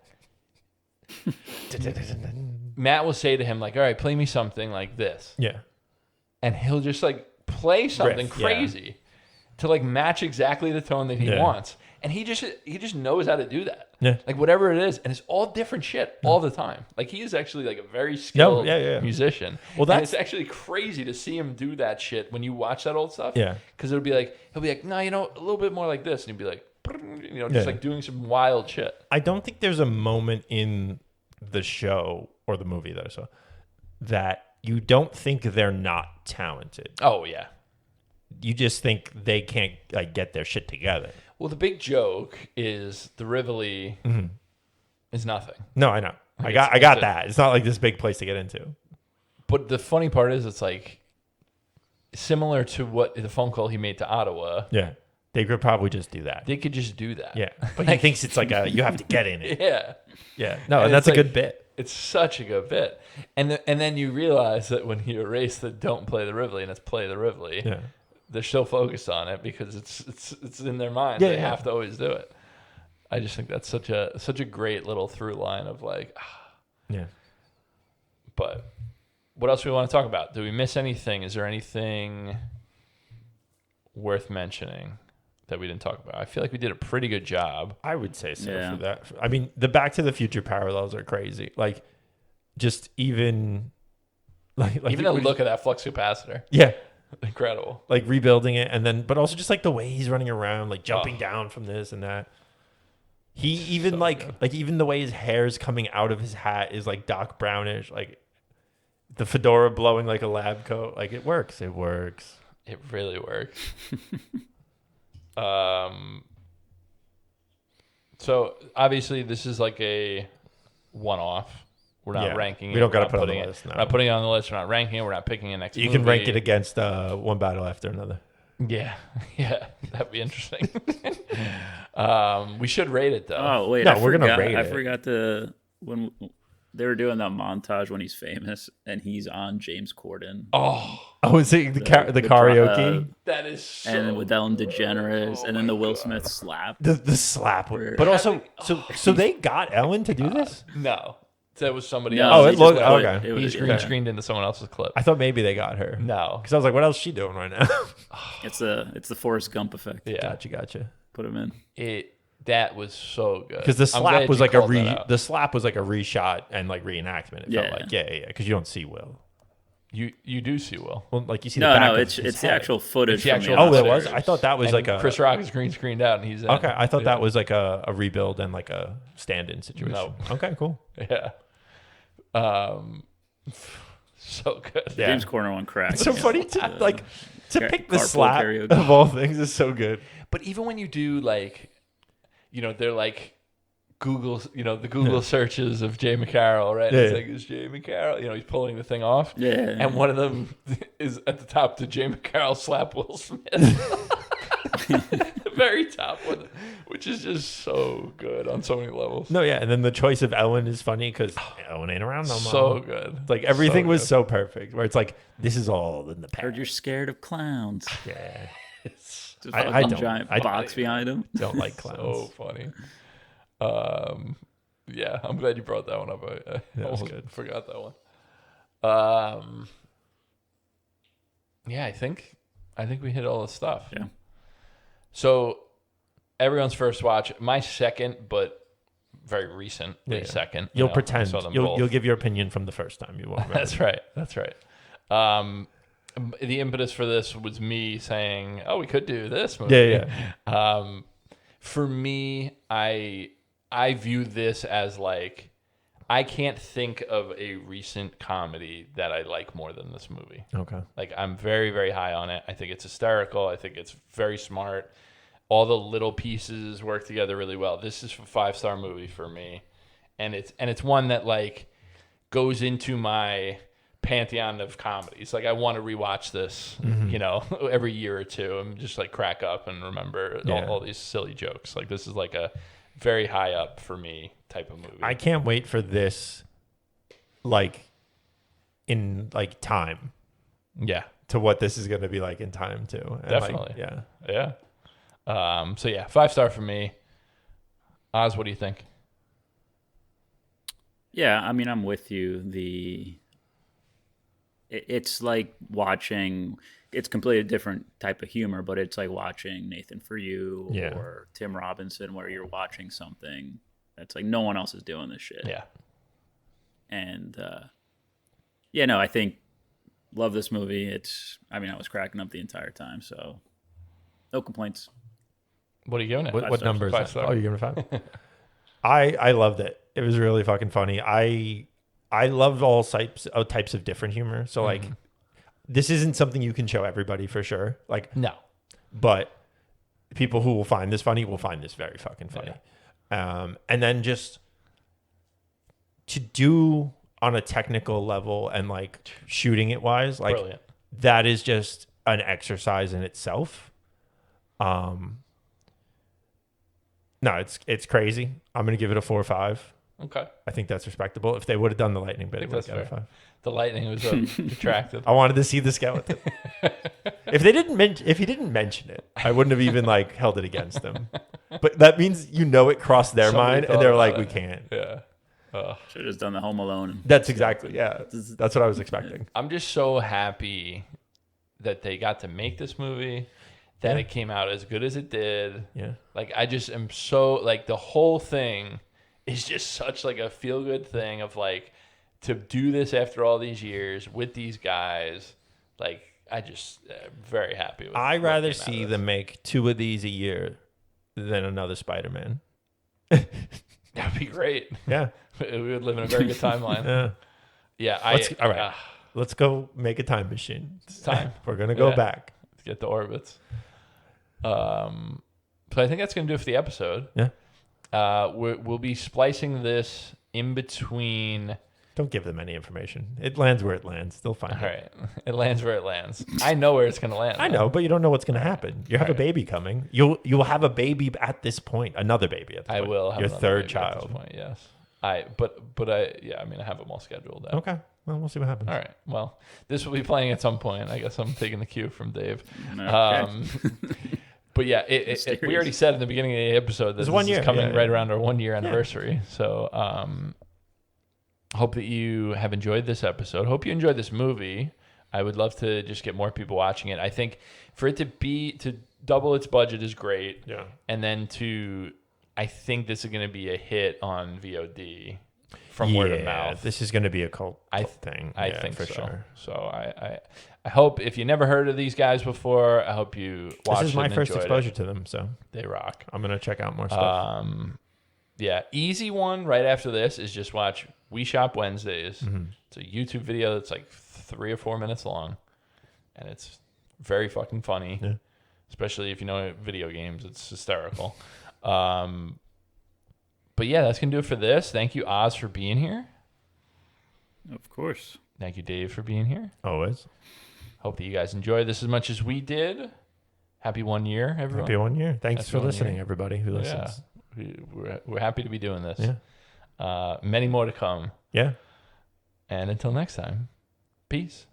Speaker 3: Matt will say to him, like, all right, play me something like this.
Speaker 5: Yeah.
Speaker 3: And he'll just, like, play something crazy to, like, match exactly the tone that he wants. And he just knows how to do that.
Speaker 5: Yeah.
Speaker 3: Like, whatever it is. And it's all different shit all the time. Like, he is actually, like, a very skilled musician. Well, and it's actually crazy to see him do that shit when you watch that old stuff.
Speaker 5: Yeah.
Speaker 3: Because he'll be like, no, a little bit more like this. And he'll be like, just like doing some wild shit.
Speaker 5: I don't think there's a moment in the show or the movie that I saw that you don't think they're not talented.
Speaker 3: Oh, yeah.
Speaker 5: You just think they can't like get their shit together.
Speaker 3: Well, the big joke is the Rivoli is nothing.
Speaker 5: No, I know. I got that. It's not like this big place to get into.
Speaker 3: But the funny part is it's like similar to what the phone call he made to Ottawa.
Speaker 5: Yeah. They could probably just do that.
Speaker 3: They could just do that.
Speaker 5: Yeah. But he thinks it's like you have to get in it.
Speaker 3: Yeah.
Speaker 5: Yeah. No, and that's a good bit.
Speaker 3: It's such a good bit. And then you realize that when you erase the don't play the Rivoli and it's play the Rivoli, they're still focused on it because it's in their mind. They have to always do it. I just think that's such a great little through line of like,
Speaker 5: yeah.
Speaker 3: But what else do we want to talk about? Do we miss anything? Is there anything worth mentioning that we didn't talk about? I feel like we did a pretty good job.
Speaker 5: I would say so
Speaker 4: Yeah.
Speaker 5: for that. I mean, the Back to the Future parallels are crazy. Like, just even
Speaker 3: Even the look of that flux capacitor,
Speaker 5: yeah,
Speaker 3: incredible.
Speaker 5: like rebuilding it, and then but also just like the way he's running around, like jumping down from this and that. He even
Speaker 3: So
Speaker 5: like
Speaker 3: good.
Speaker 5: like even the way his hair's coming out of his hat is like Doc Brownish, like the fedora blowing like a lab coat. Like it works. It works.
Speaker 3: It really works. So obviously this is like a one-off. We're not
Speaker 5: Yeah.
Speaker 3: ranking it.
Speaker 5: We don't gotta
Speaker 3: We're not
Speaker 5: put it on the
Speaker 3: putting
Speaker 5: list, no.
Speaker 3: We're not putting it on the list. We're not ranking it. We're not picking a next
Speaker 5: You
Speaker 3: movie.
Speaker 5: can rank it against one battle after another.
Speaker 3: Yeah. Yeah. That'd be interesting. We should rate it though.
Speaker 4: Oh wait,
Speaker 5: No, we're gonna rate
Speaker 4: I
Speaker 5: it.
Speaker 4: forgot to when they were doing that montage when he's famous and he's on James Corden
Speaker 3: Oh,
Speaker 5: I was saying the karaoke,
Speaker 3: that is so
Speaker 4: and with Ellen DeGeneres,
Speaker 3: Oh
Speaker 4: and then
Speaker 3: my
Speaker 4: the Will
Speaker 3: God.
Speaker 4: Smith slap.
Speaker 5: the slap.
Speaker 4: Where-
Speaker 5: But also, so they got Ellen to do this.
Speaker 3: No. That was somebody
Speaker 4: No,
Speaker 3: else.
Speaker 5: Oh,
Speaker 4: they
Speaker 5: it
Speaker 4: just
Speaker 5: looked-
Speaker 4: put-
Speaker 5: okay.
Speaker 4: it
Speaker 3: He
Speaker 4: was-
Speaker 3: screen
Speaker 4: yeah.
Speaker 3: screened into someone else's clip.
Speaker 5: I thought maybe they got her.
Speaker 3: No.
Speaker 5: Because I was like, what else is she doing right now?
Speaker 4: It's the Forrest Gump effect.
Speaker 3: Yeah.
Speaker 5: Gotcha.
Speaker 4: Put him in.
Speaker 3: That was so good.
Speaker 5: Because the
Speaker 3: I'm glad
Speaker 5: slap was
Speaker 3: you
Speaker 5: like a
Speaker 3: called that out.
Speaker 5: the slap was like a reshot and like reenactment. It felt
Speaker 4: Yeah.
Speaker 5: like yeah. Because you don't see Will.
Speaker 3: You do see Will.
Speaker 5: Well, like you see the
Speaker 4: No,
Speaker 5: back
Speaker 4: no,
Speaker 5: of
Speaker 4: it's
Speaker 5: his
Speaker 4: the
Speaker 5: head.
Speaker 4: actual footage.
Speaker 3: It's the
Speaker 4: from
Speaker 3: actual-
Speaker 5: Oh, it
Speaker 3: upstairs.
Speaker 5: was. I thought that was
Speaker 3: And
Speaker 5: like a
Speaker 3: Chris Rock is green screened out, and he's in.
Speaker 5: Okay, I thought
Speaker 3: Yeah.
Speaker 5: that was like a rebuild and like a stand-in situation.
Speaker 3: No.
Speaker 5: Okay, cool.
Speaker 3: Yeah. So good.
Speaker 5: Yeah.
Speaker 4: James Corden one crack.
Speaker 5: It's so funny to like to pick the
Speaker 4: carpool
Speaker 5: slap
Speaker 4: karaoke.
Speaker 5: of all things is so good.
Speaker 3: But even when you do like, they're like Google, the Google searches of Jay McCarrol, right?
Speaker 5: Yeah,
Speaker 3: It's
Speaker 5: yeah.
Speaker 3: like, is Jay McCarroll? He's pulling the thing off.
Speaker 4: Yeah.
Speaker 3: And one of them is at the top. Did Jay McCarroll slap Will Smith? The very top one, which is just so good on so many levels.
Speaker 5: No, yeah, and then the choice of Ellen is funny because Ellen ain't around no more.
Speaker 3: So good.
Speaker 5: Like everything
Speaker 3: So
Speaker 5: was
Speaker 3: good.
Speaker 5: so perfect. Where it's like this is all in the past.
Speaker 4: Heard you're scared of clowns.
Speaker 5: Yeah,
Speaker 4: Just
Speaker 5: I
Speaker 4: fucking
Speaker 5: don't.
Speaker 4: giant
Speaker 5: I
Speaker 4: box behind him.
Speaker 5: don't like
Speaker 3: So
Speaker 5: clowns.
Speaker 3: funny. Yeah, I'm glad you brought that one up. I
Speaker 5: That was
Speaker 3: almost
Speaker 5: good.
Speaker 3: forgot that one. Yeah, I think we hit all the stuff.
Speaker 4: Yeah.
Speaker 3: So everyone's first watch, my second, but very recent
Speaker 5: Yeah.
Speaker 3: second.
Speaker 5: You'll
Speaker 3: I
Speaker 5: pretend.
Speaker 3: saw them
Speaker 5: You'll
Speaker 3: both.
Speaker 5: give your opinion from the first time. You won't. Remember.
Speaker 3: That's right. That's right. The impetus for this was me saying, "Oh, we could do this movie."
Speaker 5: Yeah.
Speaker 3: For me, I view this as like I can't think of a recent comedy that I like more than this movie.
Speaker 5: Okay.
Speaker 3: Like I'm very, very high on it. I think it's hysterical. I think it's very smart. All the little pieces work together really well. This is a 5-star movie for me, and it's one that like goes into my pantheon of comedies. Like I want to rewatch this, every year or two, and just like crack up and remember all these silly jokes. Like this is like a very high up for me type of movie.
Speaker 5: I can't wait for this, like, in like time
Speaker 3: Yeah,
Speaker 5: to what this is going to be like in time too. And,
Speaker 3: Definitely.
Speaker 5: yeah.
Speaker 3: yeah. So yeah, 5-star for me. Oz, what do you think?
Speaker 4: Yeah, I mean, I'm with you. It's like watching. It's completely different type of humor, but it's like watching Nathan For You
Speaker 5: Yeah.
Speaker 4: or Tim Robinson, where you're watching something that's like no one else is doing this shit.
Speaker 3: Yeah,
Speaker 4: And I think love this movie. I was cracking up the entire time, so no complaints.
Speaker 3: what are you giving it?
Speaker 5: What number is that?
Speaker 3: 5-star.
Speaker 5: Oh, you're giving it 5. I loved it. It was really fucking funny. I loved all types of different humor. So like, this isn't something you can show everybody for sure. Like,
Speaker 3: No.
Speaker 5: but people who will find this funny will find this very fucking funny. And then just to do on a technical level and like shooting it wise, like
Speaker 3: Brilliant.
Speaker 5: that is just an exercise in itself. No, it's crazy. I'm gonna give it a 4 or 5.
Speaker 3: Okay.
Speaker 5: I think that's respectable. If they would have done the lightning bit,
Speaker 3: I
Speaker 5: it
Speaker 3: think
Speaker 5: would have
Speaker 3: that's
Speaker 5: got a
Speaker 3: fair.
Speaker 5: 5.
Speaker 3: The lightning was detracted.
Speaker 5: I wanted to see the skeleton. If he didn't mention it, I wouldn't have even like held it against them. But that means it crossed their
Speaker 3: Somebody
Speaker 5: mind,
Speaker 3: thought
Speaker 5: and they're
Speaker 3: about
Speaker 5: like,
Speaker 3: it.
Speaker 5: "We can't."
Speaker 3: Yeah.
Speaker 4: Should have just done the Home Alone.
Speaker 5: That's exactly That's what I was expecting.
Speaker 3: I'm just so happy that they got to make this movie, that
Speaker 5: Yeah.
Speaker 3: it came out as good as it did.
Speaker 5: Yeah.
Speaker 3: Like, I just am so, like, the whole thing is just such, like, a feel-good thing of, like, to do this after all these years with these guys. Like, I just very happy with
Speaker 5: I'd
Speaker 3: what
Speaker 5: rather
Speaker 3: came out of
Speaker 5: see
Speaker 3: this.
Speaker 5: them make 2 of these a year than another Spider-Man.
Speaker 3: That'd be great.
Speaker 5: Yeah.
Speaker 3: We would live in a very good timeline.
Speaker 5: Yeah.
Speaker 3: Yeah,
Speaker 5: All right. Let's go make a time machine.
Speaker 3: it's time.
Speaker 5: We're going to go
Speaker 3: Yeah.
Speaker 5: back.
Speaker 3: Let's get the orbits. So I think that's going to do it for the episode.
Speaker 5: Yeah.
Speaker 3: We'll be splicing this in between.
Speaker 5: Don't give them any information. It lands where it lands. They'll find
Speaker 3: All
Speaker 5: it.
Speaker 3: right, it lands where it lands. I know where it's going to land.
Speaker 5: I know, but you don't know what's going to happen. You have a baby coming. You'll have a baby at this point. Another baby at this
Speaker 3: I
Speaker 5: point.
Speaker 3: will have
Speaker 5: your
Speaker 3: another
Speaker 5: third
Speaker 3: baby at
Speaker 5: child.
Speaker 3: this point, yes. I mean, I have them all scheduled out.
Speaker 5: Okay. Well, we'll see what happens.
Speaker 3: All right. Well, this will be playing at some point. I guess I'm taking the cue from Dave.
Speaker 4: Okay.
Speaker 3: But yeah, we already said in the beginning of the episode that
Speaker 5: It's
Speaker 3: this
Speaker 5: 1
Speaker 3: is
Speaker 5: year.
Speaker 3: coming
Speaker 5: Yeah,
Speaker 3: right
Speaker 5: yeah.
Speaker 3: around our 1 year anniversary. So hope that you have enjoyed this episode. Hope you enjoyed this movie. I would love to just get more people watching it. I think for it to double its budget is great.
Speaker 5: Yeah.
Speaker 3: And then I think this is going to be a hit on VOD from word of mouth.
Speaker 5: This is going to be a cult thing.
Speaker 3: I
Speaker 5: Yeah,
Speaker 3: think
Speaker 5: for
Speaker 3: so.
Speaker 5: sure.
Speaker 3: So I hope if you never heard of these guys before, I hope you watch.
Speaker 5: This is my
Speaker 3: and
Speaker 5: first
Speaker 3: enjoyed
Speaker 5: exposure
Speaker 3: it.
Speaker 5: to them, so
Speaker 3: They rock.
Speaker 5: I'm going to check out more stuff.
Speaker 3: Yeah, easy one right after this is just watch We Shop Wednesdays.
Speaker 5: Mm-hmm.
Speaker 3: It's a YouTube video that's like 3 or 4 minutes long, and it's very fucking funny.
Speaker 5: Yeah.
Speaker 3: Especially if you know video games, it's hysterical. But yeah, that's gonna do it for this. Thank you, Oz, for being here.
Speaker 4: Of course.
Speaker 3: Thank you, Dave, for being here.
Speaker 5: Always.
Speaker 3: Hope that you guys enjoyed this as much as we did. Happy 1 year, everyone.
Speaker 5: Happy 1 year. Thanks
Speaker 3: Happy
Speaker 5: for
Speaker 3: 1
Speaker 5: listening,
Speaker 3: year.
Speaker 5: everybody who
Speaker 3: Yeah,
Speaker 5: listens.
Speaker 3: we're happy to be doing this.
Speaker 5: Yeah.
Speaker 3: Many more to come.
Speaker 5: Yeah.
Speaker 3: And until next time, peace.